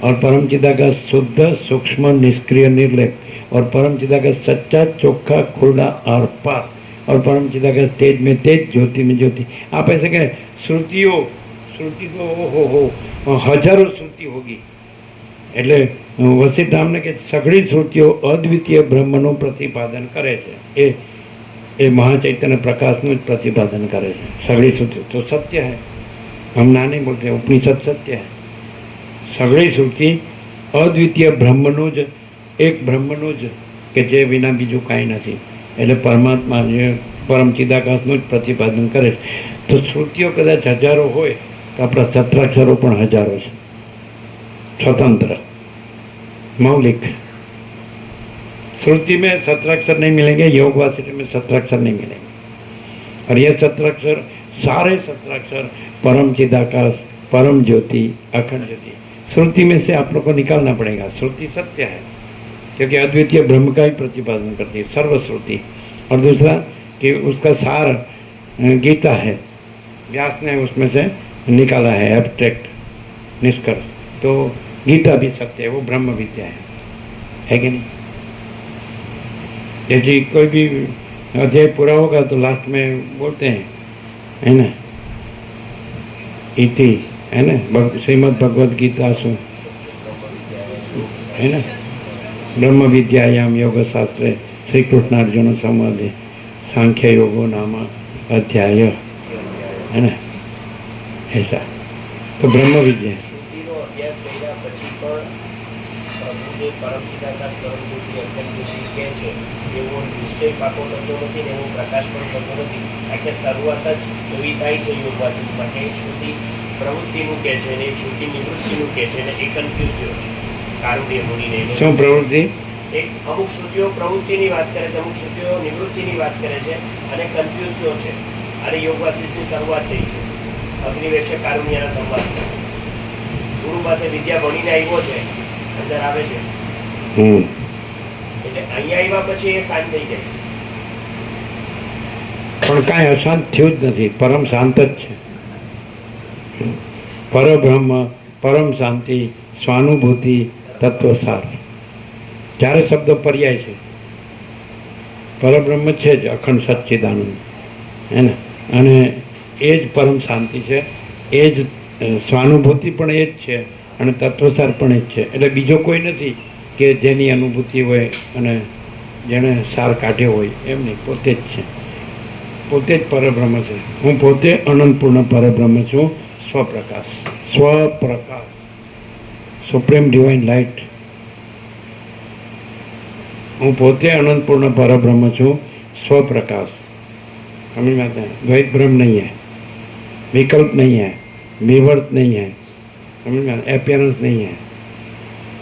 A: और परम चिदाकाश शुद्ध सूक्ष्म निष्क्रिय निर्लेप, और परम चिदाकाश सच्चा चोखा खुला और पार, और परम चिदाकाश तेज में तेज, ज्योति में ज्योति। आप ऐसे कहें श्रुति तो हो हजारों श्रुति होगी, એટલે વસિષ્ઠ રામને કે સઘળી શ્રુતિઓ અદ્વિતીય બ્રહ્મનું પ્રતિપાદન કરે છે, એ મહાચૈતન્ય પ્રકાશનું જ પ્રતિપાદન કરે છે। સઘળી શ્રુતિ તો સત્ય है, हम ना नहीं बोलते, उपनिषद सत्य है। सगड़ी श्रुति अद्वितीय ब्रह्मનું જ, એક બ્રહ્મનું જ, કે જે વિના બીજું કાંઈ નથી, એટલે પરમાત્મા જે પરમ ચિદાકાશનું જ પ્રતિપાદન કરે છે। તો શ્રુતિઓ કદાચ હજારો હોય તો આપણા સત્રાક્ષરો પણ હજારો છે, स्वतंत्र मौलिक। श्रुति में सत्राक्षर नहीं मिलेंगे, योग वासिष्ठ में सत्राक्षर नहीं मिलेंगे, और ये सत्राक्षर सारे सत्राक्षर परम चिदाकाश, परम ज्योति, अखंड ज्योति, श्रुति में से आप लोग को निकालना पड़ेगा। श्रुति सत्य है क्योंकि अद्वितीय ब्रह्म का ही प्रतिपादन करती है सर्वश्रुति। और दूसरा कि उसका सार गीता है, व्यास ने उसमें से निकाला है एब्स्ट्रैक्ट निष्कर्ष। तो गीता भी सत्य है, वो ब्रह्म विद्या है कि नहीं? यदि कोई भी अध्याय पूरा होगा तो लास्ट में बोलते हैं, है ना, इति, है ना, श्रीमद् भगवद गीता सु, है ना, ब्रह्म विद्यायाम योग शास्त्रे श्री कृष्णार्जुन संवादे सांख्य योगो नाम अध्याय, है ना, ऐसा। तो ब्रह्म विद्या
C: શ્રુતિનો અભ્યાસ કર્યા પછી પણ પ્રભુને પરમ પિતાના સ્વરૂપ જ્યોતિ અંતર જ્યોતિ કહે છે એવો નિશ્ચય પાકો થતો નથી ને એવો પ્રકાશ પણ થતો નથી. કારણ કે શરૂઆત જ એવી થાય છે યોગ વાસિસમાં કે એક શ્રુતિ પ્રવૃત્તિનું કહે છે અને એક શ્રુતિ નિવૃત્તિનું કહે છે અને એ કન્ફ્યુઝ થયો છે કારુણ્ય મુનિને.
A: શું પ્રવૃત્તિ?
C: એક અમુક શ્રુતિઓ પ્રવૃત્તિની વાત કરે છે, અમુક શ્રુતિઓ નિવૃત્તિની વાત કરે છે અને કન્ફ્યુઝ થયો છે. અને યોગ વાસિસની શરૂઆત થઈ છે અગ્નિવેશ્ય કારુણ્યના સંવાદ. ગુરુ પાસે વિદ્યા ભણીને આવ્યો છે, અંદર આવે છે એટલે અહીંયા આવ્યા પછી એ શાંત થઈ જાય.
A: પણ કાંઈ અશાંત થયું જ નથી, પરમ શાંત જ છે. પરબ્રહ્મ, પરમ શાંતિ, સ્વાનુભૂતિ, તત્વસાર, ચારે શબ્દો પર્યાય છે. પરબ્રહ્મ છે જ અખંડ સચ્ચિદાનંદ, હે ને, અને એ જ પરમ શાંતિ છે, એ જ સ્વાનુભૂતિ પણ એ જ છે અને તત્વસાર પણ એ જ છે. એટલે બીજો કોઈ નથી કે જેની અનુભૂતિ હોય અને જેણે સાર કાઢ્યો હોય, એમ નહીં, પોતે જ છે, પોતે જ પરબ્રહ્મ છે. હું પોતે અનંતપૂર્ણ પરબ્રહ્મ છું, સ્વપ્રકાશ, સ્વપ્રકાશ, સુપ્રીમ ડિવાઇન લાઇટ. હું પોતે અનંतपूर्ण परब्रह्म છું, स्वप्रकाश. समझ में आता है? द्वैत ब्रह्म नहीं है, विकल्प नहीं है, विवर्त नहीं है, समझ में आता है? अपीयरेंस नहीं है,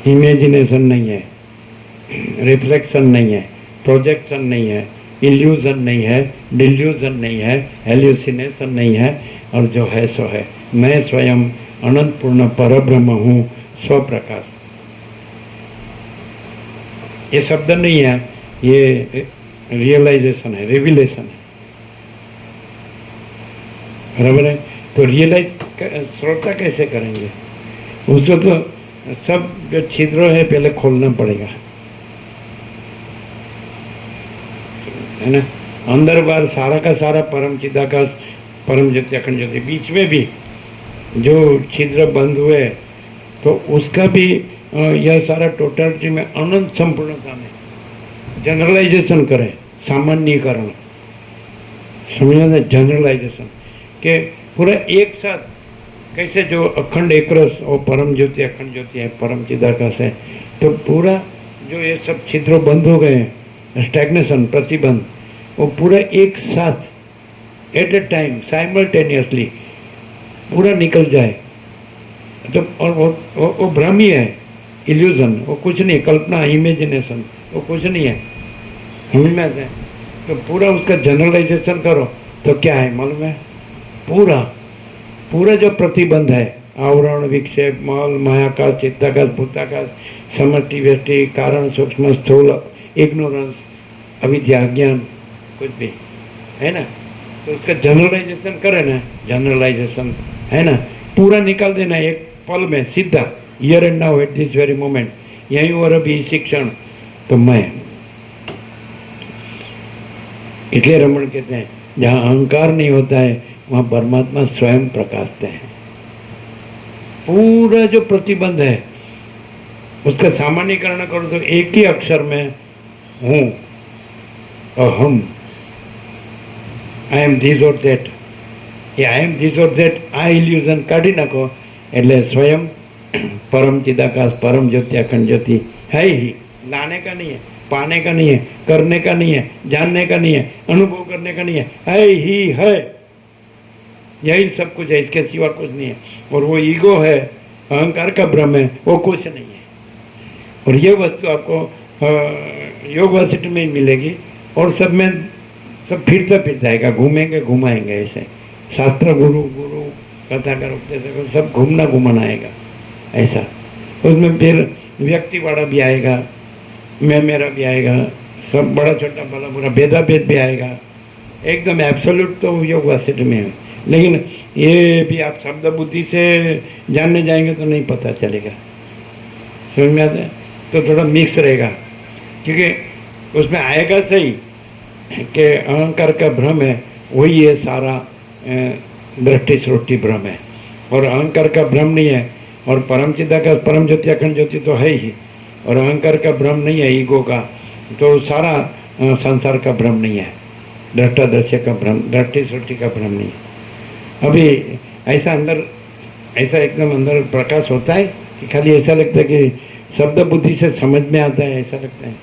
A: इमेजिनेशन नहीं है, रिफ्लेक्शन नहीं है, प्रोजेक्शन नहीं है, इल्यूजन नहीं है, डिल्यूजन नहीं है, हेल्यूसिनेशन नहीं है, और जो है सो है. मैं स्वयं अनंतपूर्ण परब्रह्म हूँ, स्वप्रकाश. ये शब्द नहीं है, ये रियलाइजेशन है, रिविलेशन है. बराबर है? तो रियलाइज श्रोता कैसे करेंगे? उसको तो सब जो छिद्रों है पहले खोलना पड़ेगा, है ना. अंदर बाहर सारा का सारा परम चिदाकाश, परम ज्योति, अखंड ज्योति. बीच में भी जो छिद्र बंद हुए तो उसका भी यह सारा टोटलिटी में अनंत संपूर्णता में जनरलाइजेशन करें, सामान्यकरण, समझना, जनरलाइजेशन के पूरा एक साथ कैसे जो अखंड एक रस और परम ज्योति, अखंड ज्योति है, परम चिदाकाश है. तो पूरा जो ये सब छिद्रों बंद हो गए हैं, स्टैग्नेशन, प्रतिबंध, वो पूरा एक साथ एट ए टाइम साइमल्टेनियसली पूरा निकल जाए. तो और वो भ्रम ही है, इल्यूजन, वो कुछ नहीं, कल्पना, इमेजिनेशन, वो कुछ नहीं है. समझ में आता है? तो पूरा उसका जनरलाइजेशन करो तो क्या है मालूम है? पूरा पूरा जो प्रतिबंध है, आवरण, विक्षेप, मल, मायाकाश, चित्ताकाश, भूताकाश, समष्टि, व्यष्टि, कारण, सूक्ष्म, स्थूल, इग्नोरेंस, अविद्या, ज्ञान, कुछ भी है ना, तो उसका जनरलाइजेशन करे ना, जनरलाइजेशन, है ना, पूरा निकाल देना एक पल में सीधा, here and now at this very moment, यहीं और अभी इसी क्षण. तो मैं, इसलिए रमण कहते हैं जहाँ अहंकार नहीं होता है वहाँ परमात्मा स्वयं प्रकाशते हैं. पूरा जो प्रतिबंध है उसका सामान्यकरण करो तो एक ही अक्षर में हूँ, अहम, आई एम धीस और दैट. ये आई एम धीस और दैट आ इल्यूजन काढ़ी नाखो એટલે स्वयं परम चिदाकाश, परम ज्योति, अखंड ज्योति है ही. लाने का नहीं है, पाने का नहीं है, करने का नहीं है, जानने का नहीं है, अनुभव करने का नहीं है ही है. यही सब कुछ है, इसके सिवा कुछ नहीं है. और वो ईगो है, अहंकार का भ्रम है, वो कुछ नहीं है. और ये वस्तु आपको योग वासिष्ठ में ही मिलेगी और सब में सब फिरता फिर जाएगा, घूमेंगे घुमाएंगे. ऐसे शास्त्र, गुरु, कथाकार, उपदेशक, सब घूमना घुमाना आएगा ऐसा. उसमें फिर व्यक्ति वाला भी आएगा, मैं मेरा भी आएगा, सब बड़ा छोटा भला बुरा भेदा भेद भी आएगा। एकदम एब्सोल्यूट तो योग वासिष्ठ में है, लेकिन ये भी आप शब्द बुद्धि से जानने जाएंगे तो नहीं पता चलेगा। समझ में आता है? तो थोड़ा मिक्स रहेगा, क्योंकि उसमें आएगा सही कि अहंकार का भ्रम है, वही ये सारा दृष्टि सृष्टि भ्रम है, और अहंकार का भ्रम नहीं है, और परम चिदाकाश परम ज्योति अखंड ज्योति तो है ही, और अहंकार का भ्रम नहीं है ईगो का, तो सारा संसार का भ्रम नहीं है, दृष्टा दृश्य का भ्रम, दृष्टि सृष्टि का भ्रम नहीं है। अभी ऐसा अंदर, ऐसा एकदम अंदर प्रकाश होता है कि खाली ऐसा लगता है कि शब्द बुद्धि से समझ में आता है, ऐसा लगता है,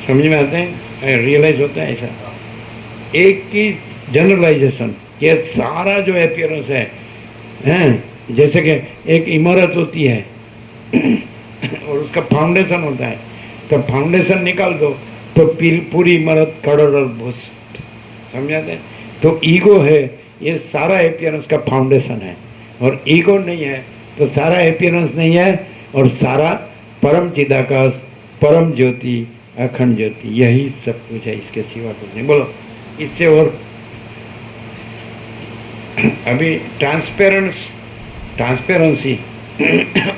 A: समझ में आता है, रियलाइज होता है ऐसा। एक की जनरलाइजेशन, ये सारा जो अपीयरेंस है, हैं जैसे कि एक इमारत होती है और उसका फाउंडेशन होता है, तो फाउंडेशन निकाल दो तो पूरी इमारत कड़र और भूस, समझाते हैं? तो ईगो है, ये सारा अपीयरेंस का फाउंडेशन है, और ईगो नहीं है तो सारा अपीयरेंस नहीं है, और सारा परम चिदाकाश परम ज्योति अखंड ज्योति, यही सब कुछ है, इसके सिवा कुछ नहीं। बोलो इससे। और अभी ट्रांसपेरेंसी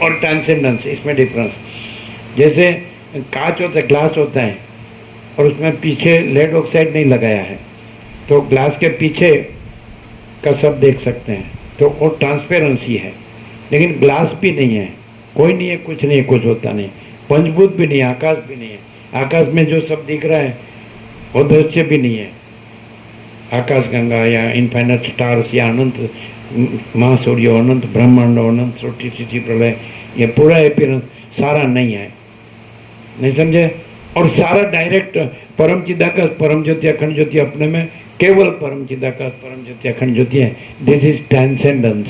A: और ट्रांसेंडेंस, इसमें डिफरेंस। जैसे कांच होता है, ग्लास होता है, और उसमें पीछे लेड ऑक्साइड नहीं लगाया है, तो ग्लास के पीछे का सब देख सकते हैं, तो वो ट्रांसपेरेंसी है। लेकिन ग्लास भी नहीं है, कोई नहीं है, कुछ नहीं है, कुछ होता नहीं, पंचभूत भी नहीं है, आकाश भी नहीं है, आकाश में जो सब दिख रहा है वो दृश्य भी नहीं है, आकाश गंगा या इनफाइनाइट स्टार्स या अनंत महासूर्य, अनंत ब्रह्मांड, अनंत सृष्टि स्थिति प्रलय, ये पूरा अपीयरेंस सारा नहीं है, नहीं समझे? और सारा डायरेक्ट परम चिदाकाश परम ज्योति अखंड ज्योति अपने में केवल परम चिदाकाश परम ज्योति अखंड ज्योति है। This is transcendence.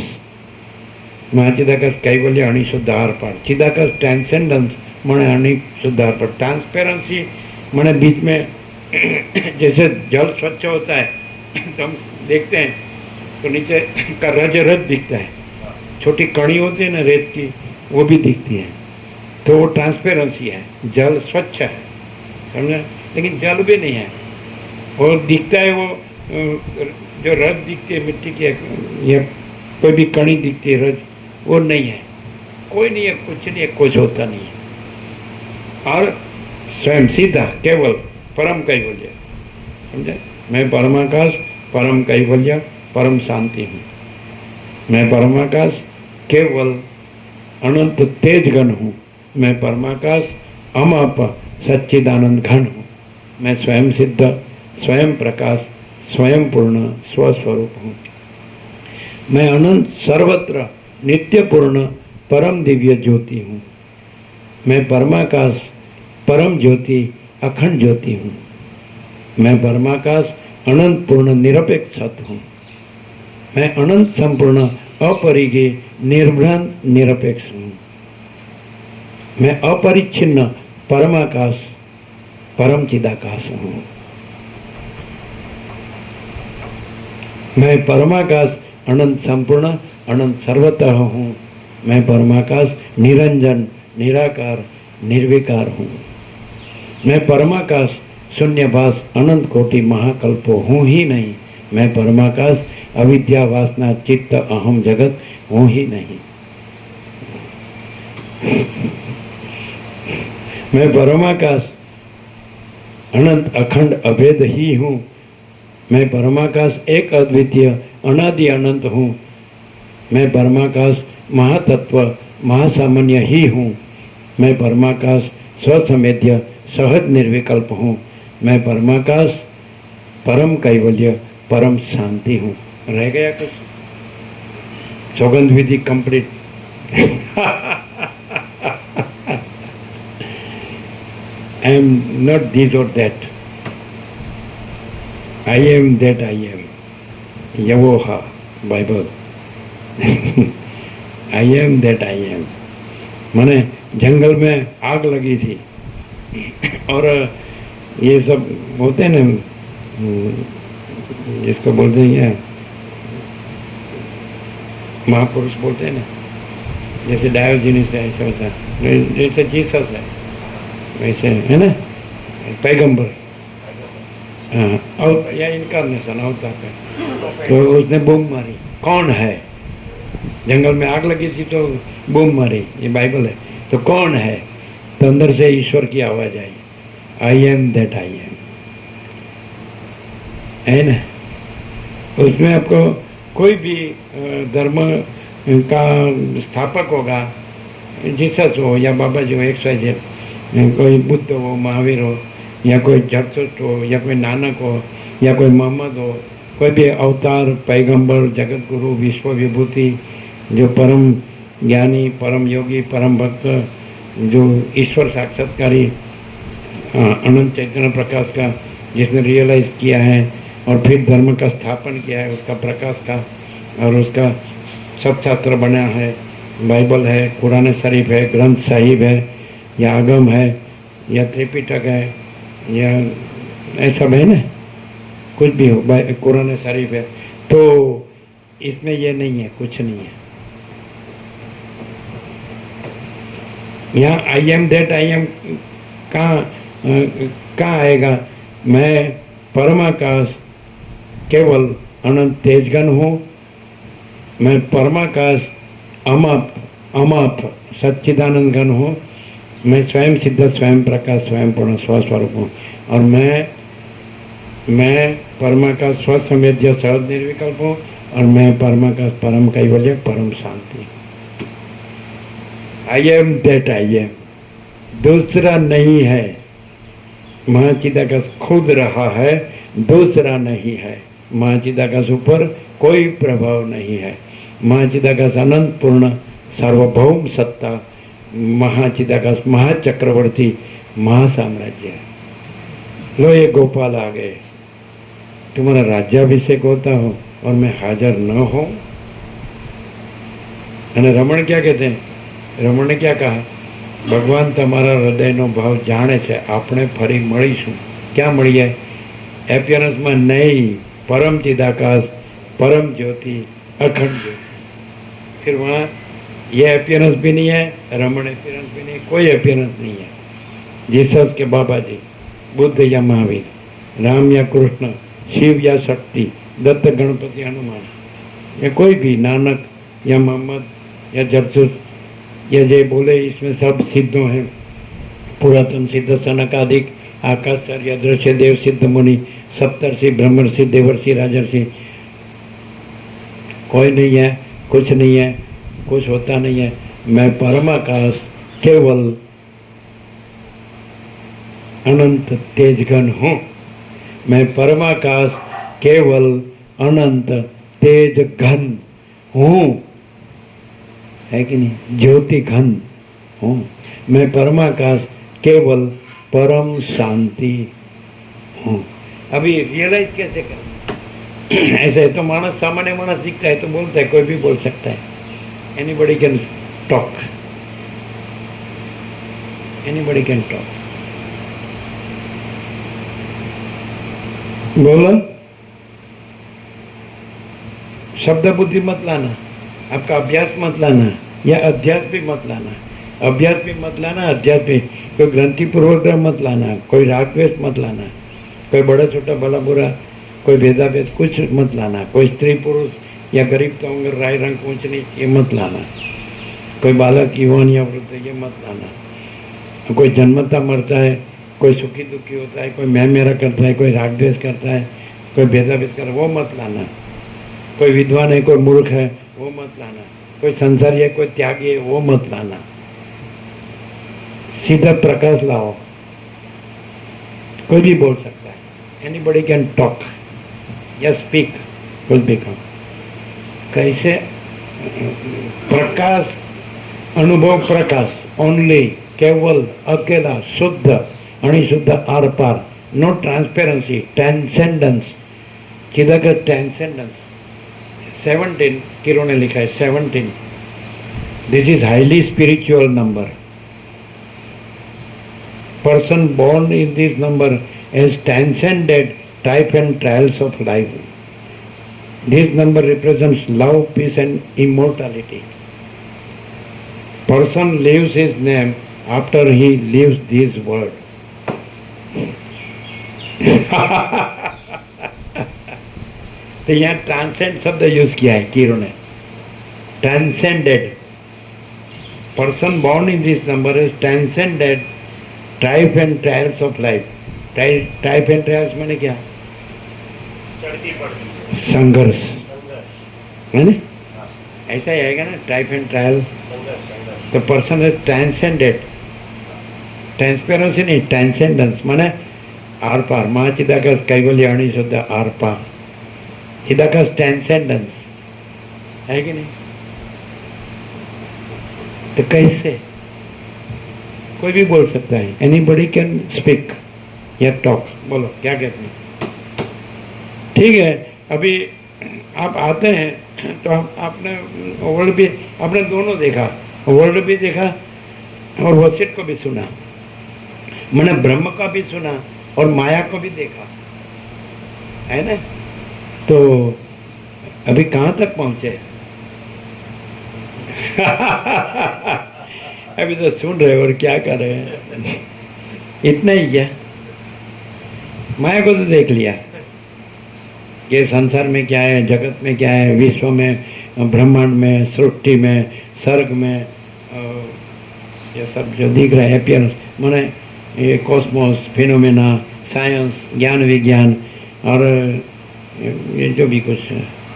A: महाचिदाकाश कैवल्य अणि शुद्ध आर पार, चिदाकाश ट्रांसेंडेंस मने अणि शुद्ध आर पार, ट्रांसपेरेंसी मने बीच में जैसे जल स्वच्छ होता है तो हम देखते हैं तो नीचे का रज रज दिखता है, छोटी कणी होती है ना रेत की, वो भी दिखती है, तो वो ट्रांसपेरेंसी है, जल स्वच्छ है, समझे? लेकिन जल भी नहीं है, और दिखता है वो जो रज दिखती है मिट्टी की, या कोई भी कणी दिखती है रज, वो नहीं है, कोई नहीं है, कुछ नहीं है, कुछ होता नहीं है। और स्वयं सीधा केवल परम कैवल्य, समझे? मैं परमाकाश परम कैवल्य परम शांति हूँ, मैं परमाकाश केवल अनंत तेज घन हूँ, मैं परमाकाश अमाप सच्चिदानंद घन हूँ, मैं स्वयं सिद्ध स्वयं प्रकाश स्वयं पूर्ण स्वस्वरूप हूँ, मैं अनंत सर्वत्र नित्य पूर्ण परम दिव्य ज्योति हूँ, मैं परमाकाश परम ज्योति अखंड ज्योति हूँ, मैं परमाकाश अनंत पूर्ण निरपेक्ष सत्य हूँ, मैं अनंत संपूर्ण अपरिगे निर्भ्रांत निरपेक्ष हूँ, मैं अपरिच्छिन्न परमाकाश परम चिदाकाश हूँ, मैं परमाकाश अनंत संपूर्ण अनंत सर्वतः हूँ, मैं परमाकाश निरंजन निराकार निर्विकार हूँ, मैं परमाकाश शून्यभास अनंत कोटि महाकल्पो हूँ ही नहीं, मैं परमाकाश अविद्या वासना चित्त अहम जगत हूँ ही नहीं, मैं परमाकाश अनंत अखंड अभेद ही हूँ, मैं परमाकाश एक अद्वितीय अनादि अनंत हूँ, मैं परमाकाश महातत्व महासामान्य ही हूँ, मैं परमाकाश स्वसमेध्य सहज निर्विकल्प हूँ, मैं परमाकाश परम कैवल्य परम शांति हूँ। रह गया कुछ? सौगंध विधि complete. I am not this or that. I am that I am. Yavoha, Bible. I am that I am. माने जंगल में आग लगी थी और ये सब होते हैं ना, जिसको बोलते हैं महापुरुष बोलते हैं ना, जैसे डायोजिनिस है, ऐसा वैसा, जैसे जीसस है वैसे, है ना, पैगंबर, हाँ, और या इनकारनेशन अवतार है। तो उसने बूम मारी, कौन है? जंगल में आग लगी थी तो बूम मारी, ये बाइबल है। तो कौन है? तो अंदर से ईश्वर की आवाज आई, I am that I am, है ना। उसमें आपको कोई भी धर्म का स्थापक होगा, जीसस हो या बाबा जी हो, XYZ, कोई बुद्ध हो, महावीर हो, या कोई जरथुस्ट हो, या कोई नानक हो, या कोई मोहम्मद हो, कोई भी अवतार, पैगंबर, जगत गुरु, विश्व विभूति, जो परम ज्ञानी, परम योगी, परम भक्त, जो ईश्वर साक्षात्कारी अनंत चैतन्य प्रकाश का जिसने रियलाइज किया है और फिर धर्म का स्थापन किया है, उसका प्रकाश का, और उसका सब शास्त्र बना है, बाइबल है, कुरान शरीफ है, ग्रंथ साहिब है, या आगम है, या त्रिपिटक है, या ऐसा है ना, कुछ भी हो, कुरान शरीफ है। तो इसमें ये नहीं है, कुछ नहीं है। यहाँ आई एम दैट आई एम कहाँ आएगा? मैं परमाकाश केवल अनंत तेजगन हूँ, मैं परमाकाश अमाप सच्चिदानंद घन हूँ, मैं स्वयं सिद्ध, स्वयं प्रकाश, स्वयं पूर्ण स्वस्वरूप हूँ, और मैं परमाकाश स्वसंवेद्य सहज निर्विकल्प हूँ, और मैं परमाकाश परम कैवल्य परम शांति। I am that I am, दूसरा नहीं है। महाचिदाकाश खुद रहा है, दूसरा नहीं है। महाचिदाकाश ऊपर कोई प्रभाव नहीं है। महाचिदाकाश अनंत पूर्ण सार्वभौम सत्ता, महाचिदाकाश महाचक्रवर्ती महासाम्राज्य है। लो ये गोपाल आ गए, तुम्हारा राज्याभिषेक होता हो और मैं हाजिर न हो। रमण क्या कहते हैं? रमण ने क्या कहा? भगवान તમારા હૃદયનો ભાવ જાણે છે, આપણે ફરી મળીશું। क्या મળીએ? એપિયરન્સમાં નહીં, परम चिदाकाश, परम ज्योति, अखंड ज्योति। फिर वहाँ ये अपियरेंस भी नहीं है, रमण अपियरेंस भी नहीं, कोई अपियरेंस नहीं है। जीसस के बाबा जी, बुद्ध या महावीर, राम या कृष्ण, शिव या शक्ति, दत्त गणपति हनुमान, या कोई भी नानक या मोहम्मद या जरथुस्त, या जय बोले, इसमें सब सिद्धों हैं। पुरातन सिद्ध, सनकादिक, आकाशार्य, दृश्य देव, सिद्ध मुनि, सप्तर्षि, ब्रह्मर्षि, देवर्षि, राजर्षि, कोई नहीं है, कुछ नहीं है, कुछ होता नहीं है। मैं परमाकाश केवल अनंत तेजघन हूँ। मैं परमाकाश केवल अनंत तेज घन हूँ, है कि नहीं? ज्योति घन हूँ। मैं परमाकाश केवल परम शांति हूँ। अभी रियलाइज कैसे करें? ऐसे है तो मानस, सामान्य मानस दिखता है तो बोलता है, कोई भी बोल सकता है। Anybody can talk, anybody can talk. बोलो, शब्द बुद्धि मत लाना, आपका अभ्यास मत लाना, या अध्यास भी मत लाना। अभ्यास भी मत लाना, अध्यास भी। कोई ग्रंथि पूर्वग्रह मत लाना, कोई रागद्वेष मत लाना, कोई बड़ा छोटा भला बुरा, कोई भेदाभेद कुछ मत लाना, कोई स्त्री पुरुष या गरीब तो अमीर, राय रंग ऊंच नीच ये मत लाना, कोई बालक युवान या वृद्ध ये मत लाना। कोई जन्मता मरता है, कोई सुखी दुखी होता है, कोई मैं मेरा करता है, कोई रागद्वेष करता है, कोई भेदाभेद करता है, वो मत लाना। कोई विद्वान है, कोई मूर्ख है, वो मत लाना। कोई संसारी है, कोई त्यागी है, वो मत लाना। सीधा प्रकाश लाओ। कोई भी बोल सकता है, एनीबडी कैन टॉक या स्पीक, कुछ भी कहो। कैसे? प्रकाश, अनुभव प्रकाश, ओनली, केवल, अकेला, शुद्ध, अणिशुद्ध, आर पार, नो ट्रांसपेरेंसी, ट्रांसेंडेंस, चिदाकाश ट्रांसेंडेंस। 17 किरो ने लिखा है, 17। This is highly spiritual number. Person born in this number has transcended type and trials of life. This number represents love, peace and immortality. person leaves his name after he leaves this world. तो यहाँ ट्रांसेंड शब्द यूज किया है कीरो ने, transcended. Person born in this number is transcended strife and trials of life. Strife and trials मैंने क्या,
C: चढ़ती पड़ती
A: संघर्ष
C: संघर्ष,
A: है ना, ऐसा ही आएगा ना, ट्राइफ एंड ट्रायल.
C: संघर्ष संघर्ष
A: तो पर्सन इज ट्रांसेंडेड, ट्रांसपेरेंसी नहीं, ट्रांसेंडेंस माने आर पार. माँ चिदाकाश कैवल्य अणी शुद्ध आर पार. चिदाकाश ट्रांसेंडेंस है कि नहीं. तो कैसे कोई भी बोल सकता है, एनीबडी कैन स्पीक या टॉक. बोलो क्या कहते हैं. ठीक है, अभी आप आते हैं तो आपने वर्ल्ड भी, आपने दोनों देखा, वर्ल्ड भी देखा और वसीयत को भी सुना. मैंने ब्रह्म का भी सुना और माया को भी देखा, है ना. तो अभी कहाँ तक पहुंचे. अभी तो सुन रहे हो और क्या कर रहे हैं. इतना ही क्या, माया को तो देख लिया कि संसार में क्या है, जगत में क्या है, विश्व में, ब्रह्मांड में, सृष्टि में, सर्ग में, ये सब जो दिख रहा है एपियरेंस, माने ये कॉस्मोस, फिनोमेना, साइंस, ज्ञान विज्ञान और ये जो भी कुछ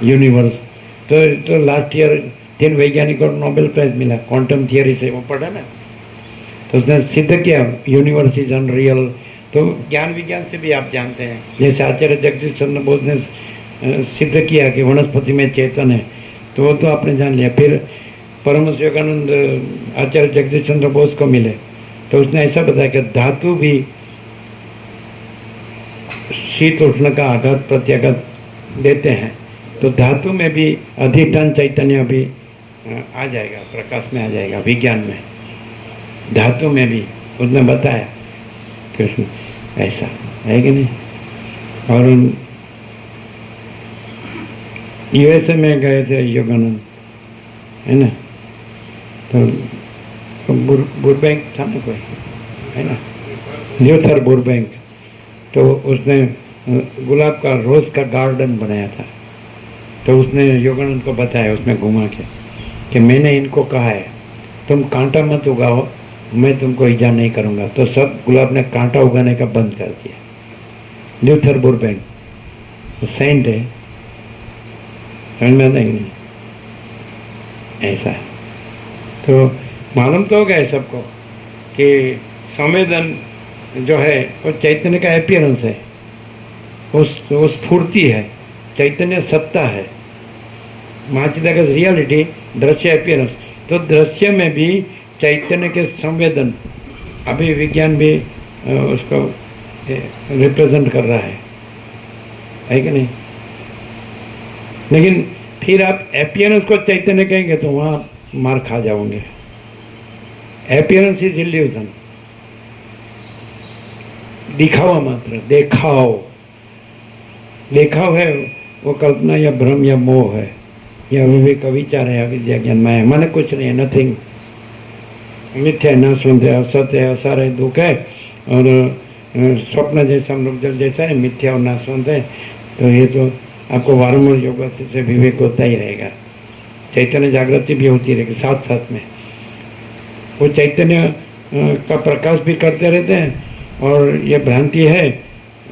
A: यूनिवर्स. तो लास्ट ईयर 3 वैज्ञानिकों को नोबेल प्राइज मिला क्वांटम थियरी से, वो पढ़ा ना. तो उसने सिद्ध किया यूनिवर्स इज अनरियल. तो ज्ञान विज्ञान से भी आप जानते हैं, जैसे आचार्य जगदीश चंद्र बोस ने सिद्ध किया कि वनस्पति में चेतन है, तो वो तो आपने जान लिया. फिर परमहंस योगानंद आचार्य जगदीश चंद्र बोस को मिले तो उसने ऐसा बताया कि धातु भी शीत उष्ण का आघात प्रत्याघात देते हैं, तो धातु में भी अधिष्ठान चैतन्य भी आ जाएगा, प्रकाश में आ जाएगा, विज्ञान में, धातु में भी उसने बताया. कृष्ण ऐसा है कि नहीं. और यूएसए में गए थे योगानंद, है ना. तो बुरबैंक था ना कोई, है ना, ल्यूथर बुरबैंक. तो उसने गुलाब का रोज का गार्डन बनाया था. तो उसने योगानंद को बताया उसमें घुमा के कि मैंने इनको कहा है तुम कांटा मत उगाओ, मैं तुमको ईजा नहीं करूँगा. तो सब गुलाब ने कांटा उगाने का बंद कर दिया. ल्यूथर बुरबैंक सेंट है, समझ में आता है नहीं. ऐसा है. तो मालूम तो हो गया सबको कि संवेदन जो है वो चैतन्य का एपियरेंस है, वो स्फूर्ति है, चैतन्य सत्ता है. महाचिदाकाश रियलिटी, दृश्य एपियरेंस. तो दृश्य में भी चैतन्य के संवेदन, अभी विज्ञान भी उसको रिप्रेजेंट कर रहा है कि नहीं. लेकिन फिर आप एपियरेंस को चैतन्य कहेंगे तो वहाँ मार खा जाओगे. एपियरेंस इज इल्यूजन, दिखावा मात्र, देखाव है, वो कल्पना या भ्रम या मोह है या विवेक विचार है, अविद्या ज्ञान माया, माने कुछ नहीं है, नथिंग. मिथ्या है, नाशवंत है, असत्य है, असार है, दुख है और स्वप्न जैसा, मृगजल जैसा है, मिथ्या और नाशवंत है. तो ये तो आपको वारंवार योग से विवेक होता ही रहेगा. चैतन्य जागृति भी होती रहेगी साथ साथ में. वो चैतन्य का प्रकाश भी करते रहते हैं और ये भ्रांति है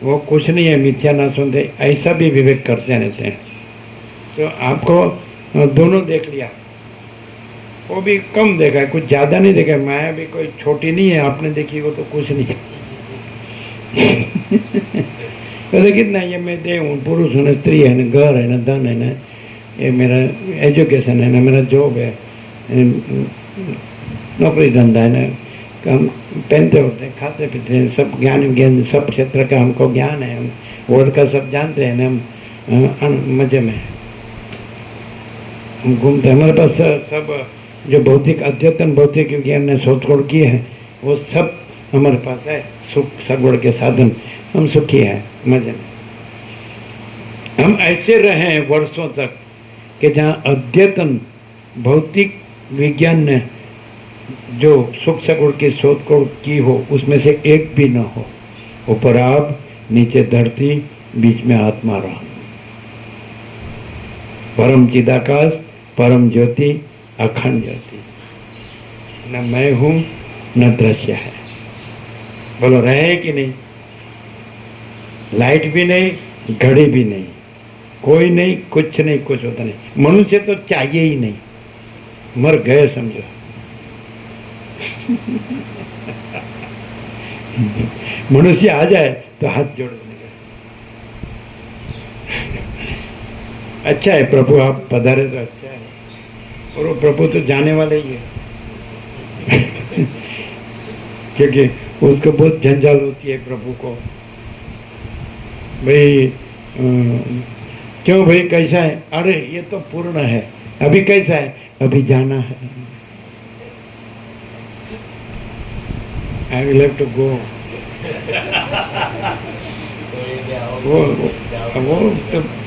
A: वो कुछ नहीं है, मिथ्या नाशवंत है, ऐसा भी विवेक करते रहते हैं. तो आपको दोनों देख लिया, वो भी कम देखा है, कुछ ज़्यादा नहीं देखा है. माया भी कोई छोटी नहीं है, आपने देखी वो तो कुछ नहीं. तो कितना ये मैं दे हूँ, पुरुष है ना, स्त्री है ना, घर है ना, धन है ना, ये मेरा एजुकेशन है ना, मेरा जॉब है, नौकरी धंधा है ना, हम पहनते होते हैं, खाते पीते हैं, सब ज्ञान सब क्षेत्र का हमको ज्ञान है, हम वर्ल्ड का सब जानते हैं ना, हम मजे में हम घूमते हैं. हमारे पास सब जो भौतिक अद्यतन भौतिक विज्ञान ने शोधखोड़ की है वो सब हमारे पास है. सुख सगवड़ के साधन, हम सुखी हैं, मजे में. हम ऐसे रहे हैं वर्षों तक कि जहाँ अद्यतन भौतिक विज्ञान ने जो सुख सगुण की शोधखोज की हो उसमें से एक भी न हो। ऊपर आप, नीचे धरती, बीच में आत्मा राम। परम चिदाकाश, परम ज्योति, अखंड ज्योति। न मैं हूं न दृश्य है। बोलो रहे कि नहीं? लाइट भी नहीं, घड़ी भी नहीं, कोई नहीं, कुछ नहीं, कुछ होता नहीं। मनुष्य तो चाहिए ही नहीं, मर गए समझो। मनुष्य आ जाए तो हाथ जोड़ देने का। अच्छा है प्रभु, आप पधारे तो अच्छा है, और वो प्रभु तो जाने वाले ही है। क्योंकि उसको बहुत झंझाल होती है प्रभु को, भाई क्यों भाई कैसा है? अरे ये तो पूर्ण है, अभी कैसा है? अभी जाना है। I will have to go. वो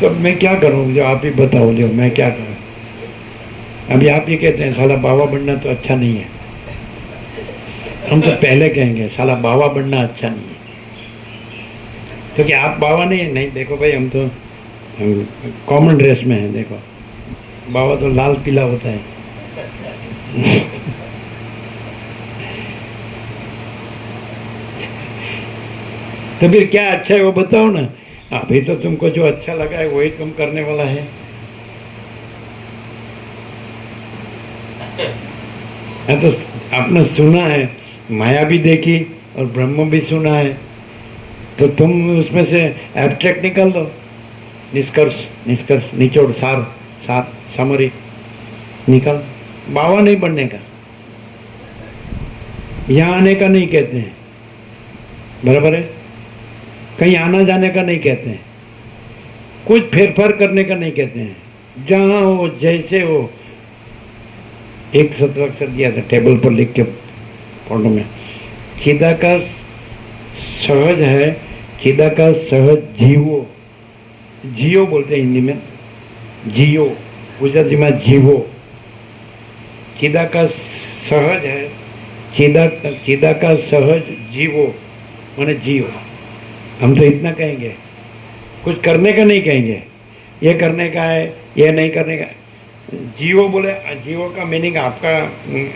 A: तब मैं क्या करूं? जो आप ही बताओ, जो मैं क्या करूं? अभी आप ही कहते हैं साला बाबा बनना तो अच्छा नहीं है। हम तो पहले कहेंगे साला बाबा बनना अच्छा नहीं है। तो क्या आप बाबा नहीं? नहीं, देखो भाई हम तो कॉमन ड्रेस में है। देखो बाबा तो लाल पीला होता है। तो फिर क्या अच्छा है वो बताओ ना। अभी तो तुमको जो अच्छा लगा है वही तुम करने वाला है। तो आपने सुना है, माया भी देखी और ब्रह्म भी सुना है, तो तुम उसमें से एब्स्ट्रैक्ट निकाल दो। निष्कर्ष, निष्कर्ष, निचोड़, सार, सार, समरी निकाल। बाबा नहीं बनने का, यहाँ आने का नहीं कहते हैं, बराबर है? कहीं आना जाने का नहीं कहते हैं, कुछ फेरफार करने का नहीं कहते हैं। जहाँ हो, जैसे हो। एक सत्र अक्षर दिया था टेबल पर लिख के फोटो में। चिदाकाश सहज है, चिदाकाश सहज जीवो। जियो बोलते हैं हिंदी में, जियो, गुजराती में जीवो। चिदाकाश सहज है, चिदाकाश सहज जीवो माने जियो। हम तो इतना कहेंगे, कुछ करने का नहीं कहेंगे। ये करने का है, ये नहीं करने का। जियो बोले, जियो का मीनिंग आपका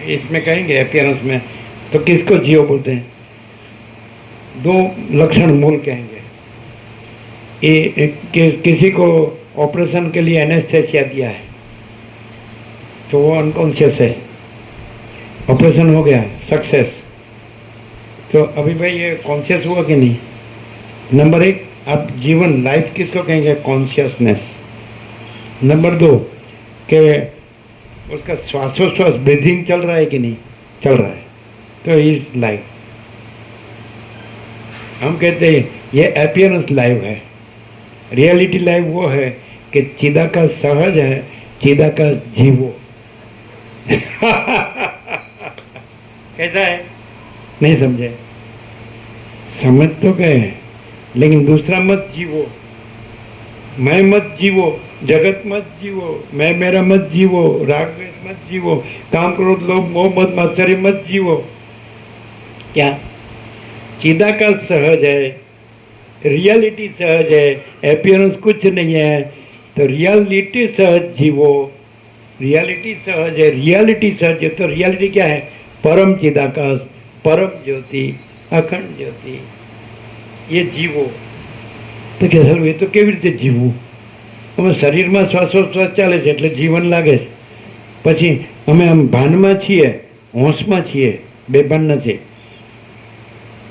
A: इसमें कहेंगे अपीयरेंस में, तो किसको जियो बोलते हैं? दो लक्षण मूल कहेंगे। किसी को ऑपरेशन के लिए एनेस्थेसिया दिया है तो वो अनकॉन्शियस है, ऑपरेशन हो गया सक्सेस, तो अभी भाई ये कॉन्शियस हुआ कि नहीं? नंबर एक, आप जीवन लाइफ किसको कहेंगे? कॉन्शियसनेस। नंबर दो कि उसका श्वासोश्वास ब्रीथिंग चल रहा है कि नहीं? चल रहा है, तो इज लाइफ। हम कहते हैं ये अपीयरेंस लाइफ है। रियलिटी लाइफ वो है कि चिदाकाश सहज है, चिदाकाश जीवो। कैसा है? नहीं समझे? समझ तो गए, लेकिन दूसरा मत जीवो। मैं मत जीवो, जगत मत जीवो, मैं मेरा मत जीवो, राग द्वेष मत जीवो, काम क्रोध लोभ मोह मत मात्सर्य मत जीवो। क्या? चिदाकाश सहज है, रियलिटी सहज है, अपीयरेंस कुछ नहीं है, तो रियलिटी सहज जीवो। रियलिटी सहज है, रियलिटी सहज है, तो रियलिटी क्या है? परम चिदाकाश, परम ज्योति, अखंड ज्योति, ये जीवो। तो કે સારું એ તો કેવી રીતે જીવવું? અમે શરીરમાં શ્વાસોશ્વાસ ચાલે છે એટલે જીવન લાગે છે, પછી અમે આમ ભાનમાં છીએ, હોંશમાં છીએ, બેભાન નથી।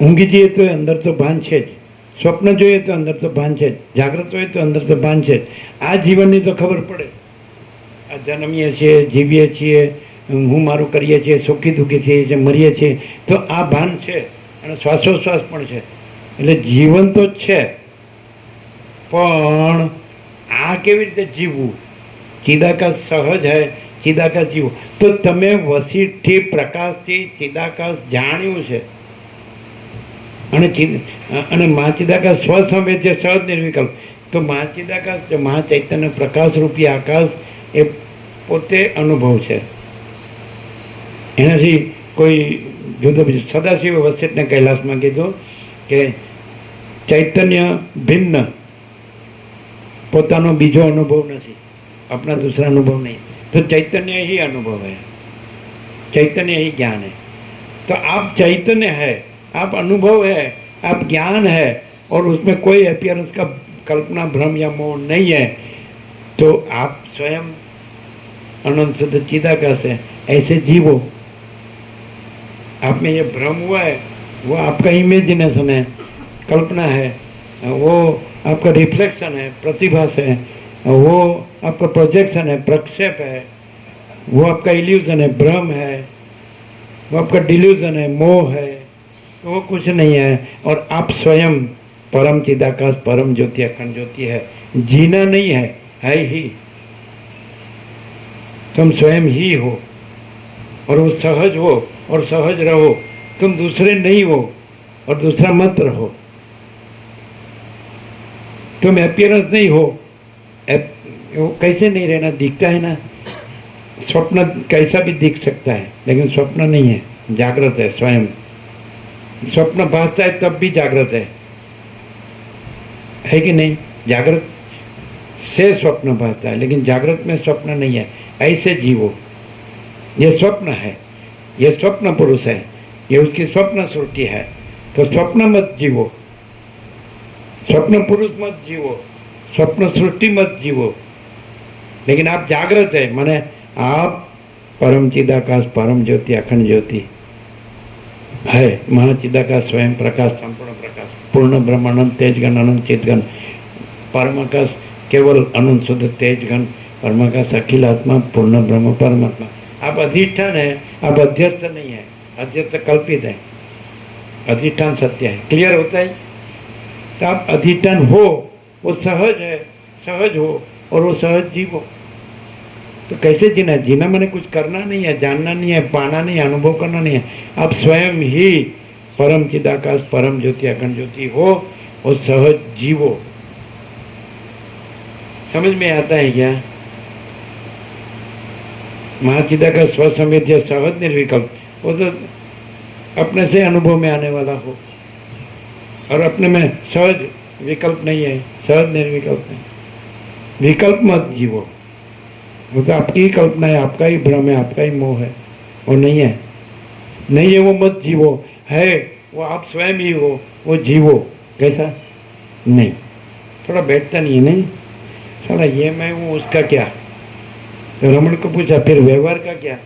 A: ઊંઘી જઈએ તો અંદર તો ભાન છે જ, સ્વપ્ન જોઈએ તો અંદર તો ભાન છે જ, જાગ્રત હોય તો અંદર તો ભાન છે જ। આ જીવનની તો ખબર પડે। આ જન્મીએ છીએ, જીવીએ છીએ, હું મારું કરીએ છીએ, સુખી દુઃખી થઈએ છીએ, મરીએ છીએ, તો આ ભાન છે અને શ્વાસોશ્વાસ પણ છે, એટલે જીવન તો જ છે। પણ આ કેવી રીતે જીવવું? ચિદાકાશ સહજ હે, ચિદાકાશ જીવવું। તો તમે વસીઠથી પ્રકાશથી ચિદાકાશ જાણ્યું છે, અને મા ચિદાકાશ સ્વસંવેદ્ય સહજ નિર્વિકલ્પ। તો મા ચિદાકાશ, મહાચૈતન્ય પ્રકાશ રૂપી આકાશ એ પોતે અનુભવ છે, એનાથી કોઈ જુદો બીજું સદાશિવ વસિષ્ઠને કૈલાસમાં કીધું કે ચૈતન્ય ભિન્ન પોતાનો બીજો અનુભવ નથી, अपना दूसरा अनुभव नहीं, तो चैतन्य ही अनुभव है, चैतन्य ही ज्ञान है। तो आप चैतन्य है, आप अनुभव है, आप ज्ञान है, और उसमें कोई अपीयरेंस का कल्पना भ्रम या मोह नहीं है, तो आप स्वयं अनंत शुद्ध चिदाकाश है, ऐसे जीवो। आप में ये भ्रम हुआ है वो आपका इमेजिनेशन है, कल्पना है, वो आपका रिफ्लेक्शन है, प्रतिभास है, वो आपका प्रोजेक्शन है, प्रक्षेप है, वो आपका इल्यूजन है, भ्रम है, वो आपका डिल्यूजन है, मोह है, तो वो कुछ नहीं है। और आप स्वयं परम चिदाकाश परम ज्योति अखंड ज्योति है, जीना नहीं है ही, तुम स्वयं ही हो, और वो सहज हो और सहज रहो, तुम दूसरे नहीं हो और दूसरा मत रहो, तुम अपीयरेंस नहीं हो। वो कैसे नहीं रहना, दिखता है ना, स्वप्न कैसा भी दिख सकता है, लेकिन स्वप्न नहीं है, जागृत है स्वयं। स्वप्न भासता है तब भी जागृत है कि नहीं? जागृत से स्वप्न भासता है, लेकिन जागृत में स्वप्न नहीं है, ऐसे जीवो। ये स्वप्न है, ये स्वप्न पुरुष है, ये उसकी स्वप्न सृष्टि है, तो स्वप्न मत जीवो, स्वप्न पुरुष मत जीवो, स्वप्न सृष्टि मत जीवो, लेकिन आप जागृत है, माने आप परम चिदाकाश परम ज्योति अखंड ज्योति है, महाचिदाकाश स्वयं प्रकाश संपूर्ण प्रकाश पूर्ण ब्रह्म अनंत तेजगण अनंत चितगण परमाकाश केवल अनंत शुद्ध तेजगण परमाकाश अखिल आत्मा पूर्ण ब्रह्म परमात्मा। आप अधिष्ठान है, आप अध्यस्थ नहीं है, अध्यस्थ कल्पित है, अधिष्ठान सत्य है। क्लियर होता है? तो आप अधिष्ठान हो, वो सहज है, सहज हो और वो सहज जीवो। तो कैसे जीना है? जीना मैंने कुछ करना नहीं है, जानना नहीं है, पाना नहीं है, अनुभव करना नहीं है, आप स्वयं ही परम चिदाकाश परम ज्योति अखंड ज्योति हो और सहज जीवो। समझ में आता है क्या? महाचिदाकाश स्वसंवेद्य सहज निर्विकल्प, वो तो अपने से अनुभव में आने वाला हो, और अपने में सहज विकल्प नहीं है, सहज निर्विकल्प है। विकल्प मत जीवो, वो तो आपकी ही कल्पना है, आपका ही भ्रम है, आपका ही मोह है, वो नहीं है, नहीं है वो मत जीवो। है वो आप स्वयं ही हो, वो जीवो। कैसा? नहीं, थोड़ा बैठता नहीं है, नहीं साला ये मैं हूँ, उसका क्या? तो रमन को पूछा फिर व्यवहार का क्या?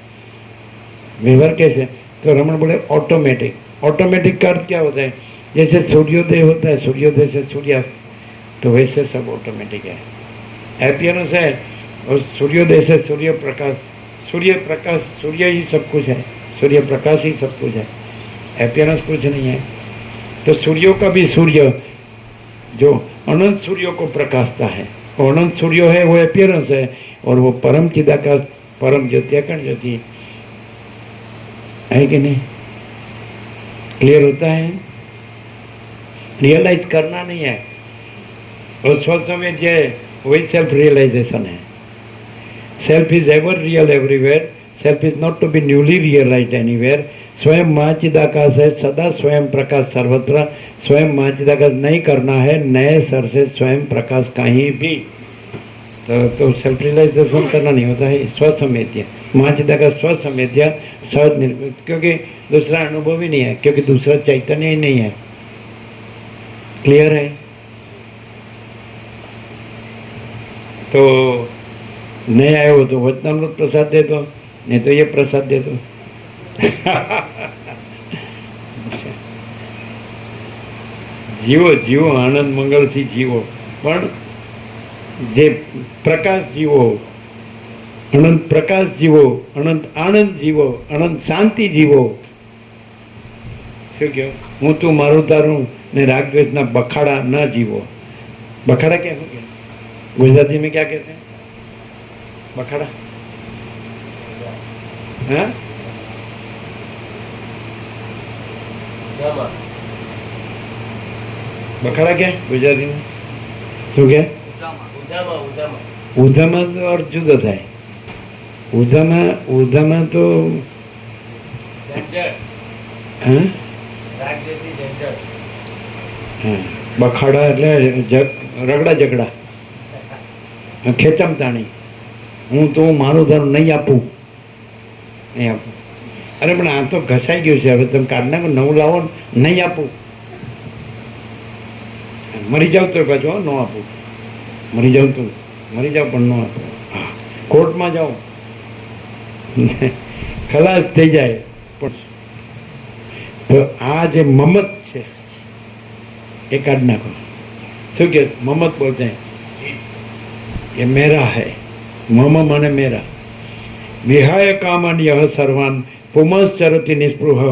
A: व्यवहार कैसे? तो रमन बोले ऑटोमेटिक। ऑटोमेटिक का अर्थ क्या होता है? जैसे सूर्योदय होता है, सूर्योदय से सूर्यास्त, तो वैसे सब ऑटोमेटिक है। अपीयरेंस है, और सूर्योदय से सूर्य प्रकाश, सूर्य ही सब कुछ है, सूर्य प्रकाश ही सब कुछ है, अपीयरेंस कुछ नहीं है। तो सूर्यों का भी सूर्य जो अनंत सूर्यों को प्रकाशता है, वो अनंत सूर्य है, वो अपीयरेंस है, और वो परम चिदाकाश परम ज्योति अखंड ज्योति है कि नहीं? क्लियर होता है? रियलाइज करना नहीं है, और स्वसंवेद्य है, वही सेल्फ रियलाइजेशन है। Self is ever real everywhere, self is not to be newly realised anywhere. स्वयं महाचिदाकाश है, सदा स्वयं प्रकाश सर्वत्र, स्वयं महाचिदाकाश नहीं करना है नए सर से स्वयं प्रकाश कहीं भी, तो सेल्फ रियलाइजेशन करना नहीं होता है। स्वसंवेद्य महाचिदाकाश स्वसंवेद्य सहज निर्मित, क्योंकि दूसरा अनुभव ही नहीं है, क्योंकि दूसरा चैतन्य ही नहीं है। क्लियर है? तो नहीं आए हो तो वचनामृत प्रसाद दे दो, नहीं तो ये प्रसाद दे दो। जीवो जीवो आनंद मंगल થી જીવો, પણ જે પ્રકાશ જીવો, અનંત પ્રકાશ જીવો, અનંત આનંદ જીવો, અનંત શાંતિ જીવો। શું કહ્યું? હું તું મારું તારું ને રાગદ્વેષના બખાડા ન જીવો। બખાડા क्या हो गया? गुजराती में क्या कहते हैं? बखाड़ा? हाँ? बखाड़ा क्या है गुजराती में? શું કે? ઉધામાં તો અર્થ જુદો થાય। ઉધામાં તો
C: ઝંઝટ
A: હા
C: રાગ જેવી ઝંઝટ
A: હા બખાડા એટલે રગડા ઝઘડા, ખેંચમ તાણી, હું તું મારું ધર્મ નહીં આપું, નહીં આપું. અરે પણ આ તો ઘસાઈ ગયું છે, હવે તમે કાઢ નાખો, નવું લાવો ને, નહીં આપું. મરી જાવ તો પાછું ન આપું, મરી જાવ તો મરી જાવ પણ ન આપું. હા કોર્ટમાં જાઓ ખલાસ થઈ જાય. પણ તો આ જે મમત છે એ કાઢ નાખો. શું કે મમત બોલते हैं ये मेरा है, मम मन मेरा. विहाय कामन यह सर्वान पुमश्चरति निस्पृह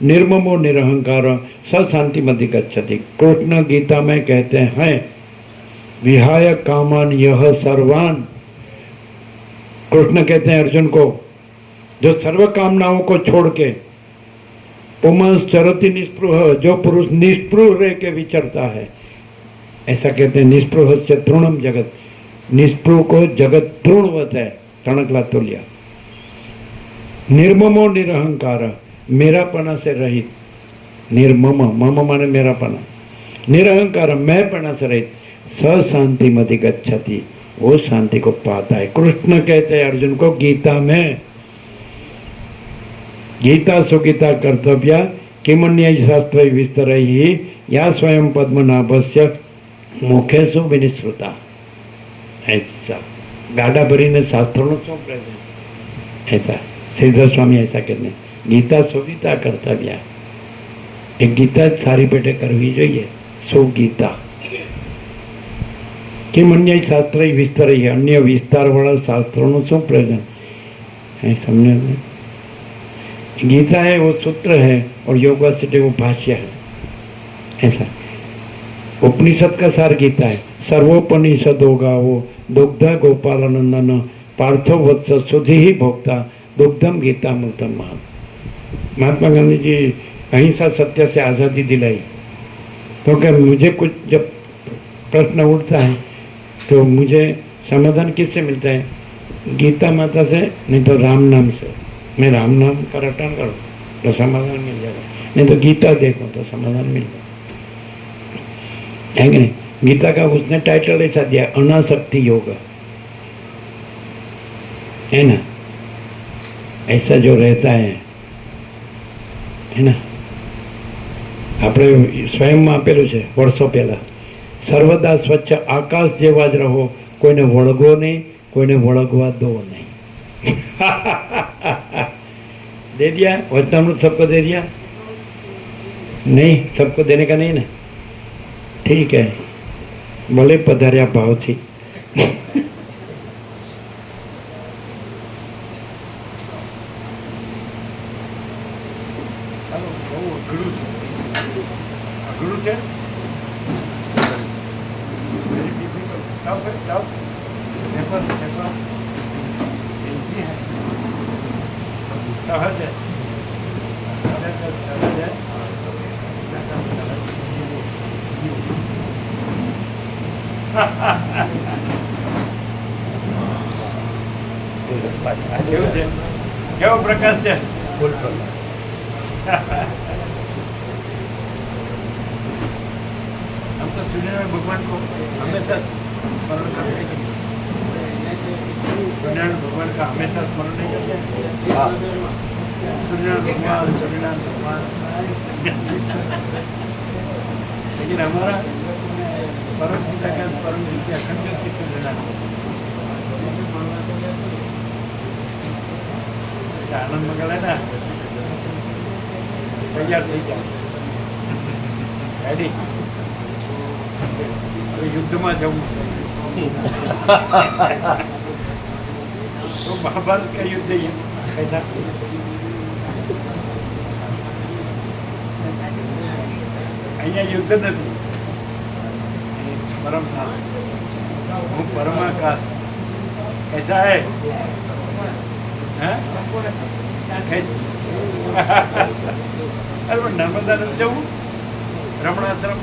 A: निर्ममो निरहंकार स शांति मधि गच्छति. कृष्ण गीता में कहते हैं विहाय कामन यह सर्वान. कृष्ण कहते हैं अर्जुन को, जो सर्व कामनाओं को छोड़ के पुमश्चरति निस्पृह, जो पुरुष निस्पृह रह के विचरता है, ऐसा कहते हैं निस्पृह से तृणम जगत. निस्पृह को जगत तृणवत है, तणकला तुल्य. निर्ममो निरहंकार, मेरापना से रहित. निर्मम, मम माने मेरापना, निरहंकार मैंपना से रहित. स शांति मधि गच्छति, वो शांति को पाता है. कृष्ण कहते हैं अर्जुन को गीता में, गीता सुगीता कर्तव्य किमन्य शास्त्र विस्तर ही या स्वयं पद्मनाभस्य मुखेशु विनिश्रुता. ऐसा गाड़ा भरी ने शास्त्रों शू प्रयोजन. ऐसा श्रीधर स्वामी ऐसा कहते गीता सुगीता कर्तव्य. एक गीता सारी पेटे करवी જોઈએ. सुगीता किम अन्य शास्त्र विस्तर ही, अन्य विस्तार वाला शास्त्रों शू प्रयोजन है. समझे? गीता है वो सूत्र है और योग वासिष्ठ वो भाष्य है. ऐसा उपनिषद का सार गीता है. सर्वोपनिषद होगा वो दुग्धा गोपालानंदन पार्थो वत्स सुधि ही भोक्ता दुग्धम गीता मृतम महा. महात्मा गांधी जी अहिंसा सत्य से आज़ादी दिलाई. तो क्या मुझे कुछ जब प्रश्न उठता है तो मुझे समाधान किससे मिलता है? गीता माता से, नहीं तो राम नाम से. मैं राम नाम का रटन करूँ तो समाधान मिल जाएगा, नहीं तो गीता देखो तो समाधान मिल जाएगा. है कि नहीं? गीता का उसने टाइटल ऐसा दिया, अनासक्ति योग, है ना. ऐसा जो रहता है ना. આપણે સ્વયંમાં આપેલું છે વર્ષો પહેલાં, સર્વદા સ્વચ્છ આકાશ જેવા જ રહો, કોઈને વળગો નહીં, કોઈને વળગવા દો નહીં. दे दिया वचनामृत, सबको दे दिया? नहीं, सबको देने का नहीं ना. ठीक है, भले पधार्या भाव थी. કેવો પ્રકાશ છે? ફૂલ પ્રકાશ. हम तो सूर्यनारायण भगवान को हमेशा स्मरण करते हैं. सूर्यनारायण भगवान का हमेशा स्मरण नहीं करते. सूर्यनारायण भगवान. लेकिन हमारा परम पिता का परम ज्योति अखंड ज्योति सूर्यनारायण. आनंद मंगल है ना. तैयार થઈ જાઓ. રેડી? युद्धમાં જવું તો મહાભારત का युद्ध कैसा? અહીંયા युद्ध નથી. परम था, वो परमाकाश कैसा है? अरे नर्मदा नदी जाऊँ रमणाश्रम.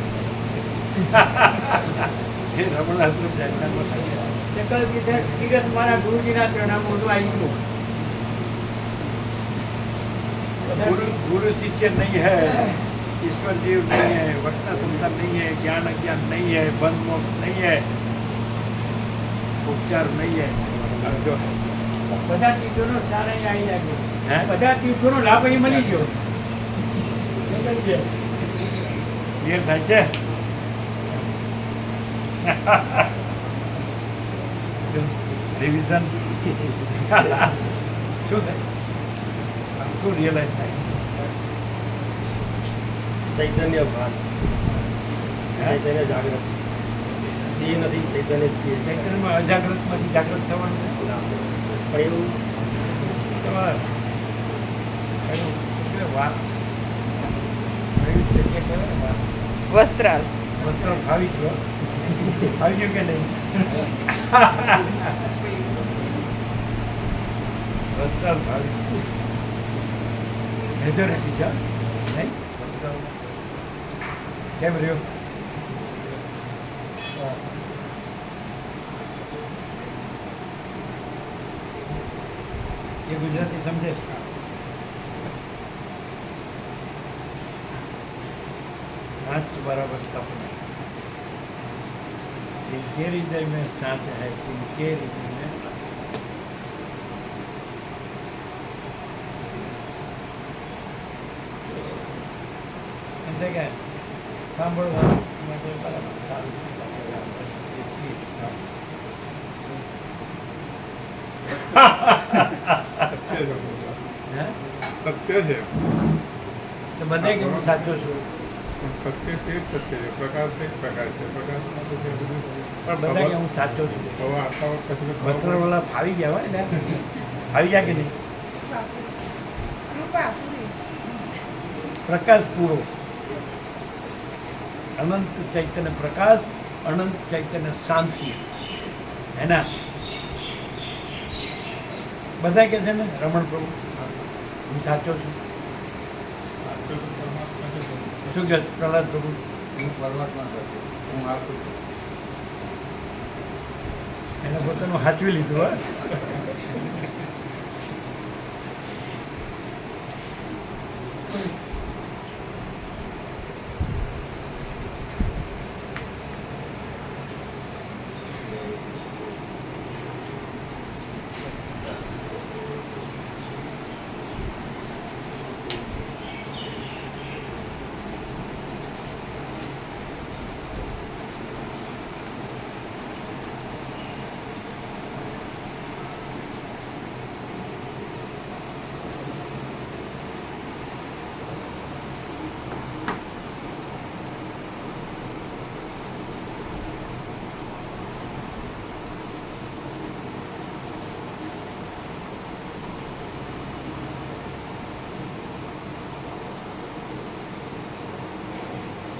A: રમણાશ્રમ
D: सकल तीर्थ मारा गुरुजीना चरणामों आई गयो.
E: गुरु शिष्य नहीं है, ईश्वर जीव नहीं है, वक्ता संतान नहीं है, ज्ञान अज्ञान नहीं है, बंध मोक्ष नहीं है, उपचार नहीं है, अब जो है
D: બધા તીર્થોનો સાર અહીં આવી લાગ્યો.
E: હે?
D: બધા તીર્થોનો લાભ અહીં મળી ગયો.
E: ક્લિયર થાય છે? રિવિઝન શું થાય? શું રિયલાઇઝ થાય?
F: ચૈતન્ય ભાન ચૈતન્ય જાગૃત એ નથી ચૈતન્ય જ છીએ
E: ચૈતન્યમાં અજાગ્રતમાંથી જાગૃત થવાનું છે.
F: પણ એવું
E: તમારે એનું એટલે વાત એવી જ જગ્યા કહેવાય ને વાત.
G: વસ્ત્રાલ
E: વસ્ત્ર ફાવી ગયો કે નહીં? વસ્ત્ર ફાવી મેજોરિટી છે નહીં? વસ્ત્ર કેમ રહ્યો? એ ગુજરાતી સમજે? साँच बराबर तप नहीं, जिनके हृदय में साँच है उनके हृदय में क्या સાંભળવાનું માટે બરાબર સારું
H: સત્ય છે
E: તો બધે કે હું સાચો છું,
H: સત્ય છે એ જ સત્ય છે, પ્રકાશ છે એ જ પ્રકાશ છે, પ્રકાશમાં તો જે બધું
E: પણ બધા કે હું સાચો છું.
H: હવે આટલા વખત પછી તો ખબર
E: વસ્ત્રવાળા ફાવી ગયા હોય ને, ફાવી ગયા કે નહીં? પ્રકાશ પૂરો, અનંત ચૈતન્ય પ્રકાશ, અનંત ચૈતન્ય શાંતિ એના બધા કે છે ને રમણ પ્રભુ હું સાચો છું.
H: સાચું તો પરમાત્મા છે.
E: શું કે પ્રહલાદ પ્રભુ?
H: હું પરમાત્મા છું, હું આ છું.
E: એને પોતાનું હાચવી લીધું હા.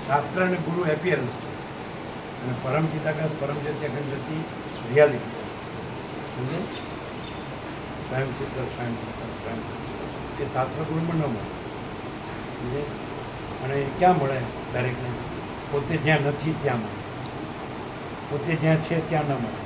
E: શાસ્ત્ર અને ગુરુ એપિયરન્સ અને પરમ ચિતાકાશ પરમ જત્ય ગણપતિ રિયાલિટી સમજે? સ્વયં ચિત્ર સ્વયં એ શાસ્ત્ર ગુરુમાં ન મળે સમજે? અને ક્યાં મળે દરેકને? પોતે જ્યાં નથી ત્યાં મળે, પોતે જ્યાં છે ત્યાં ન મળે.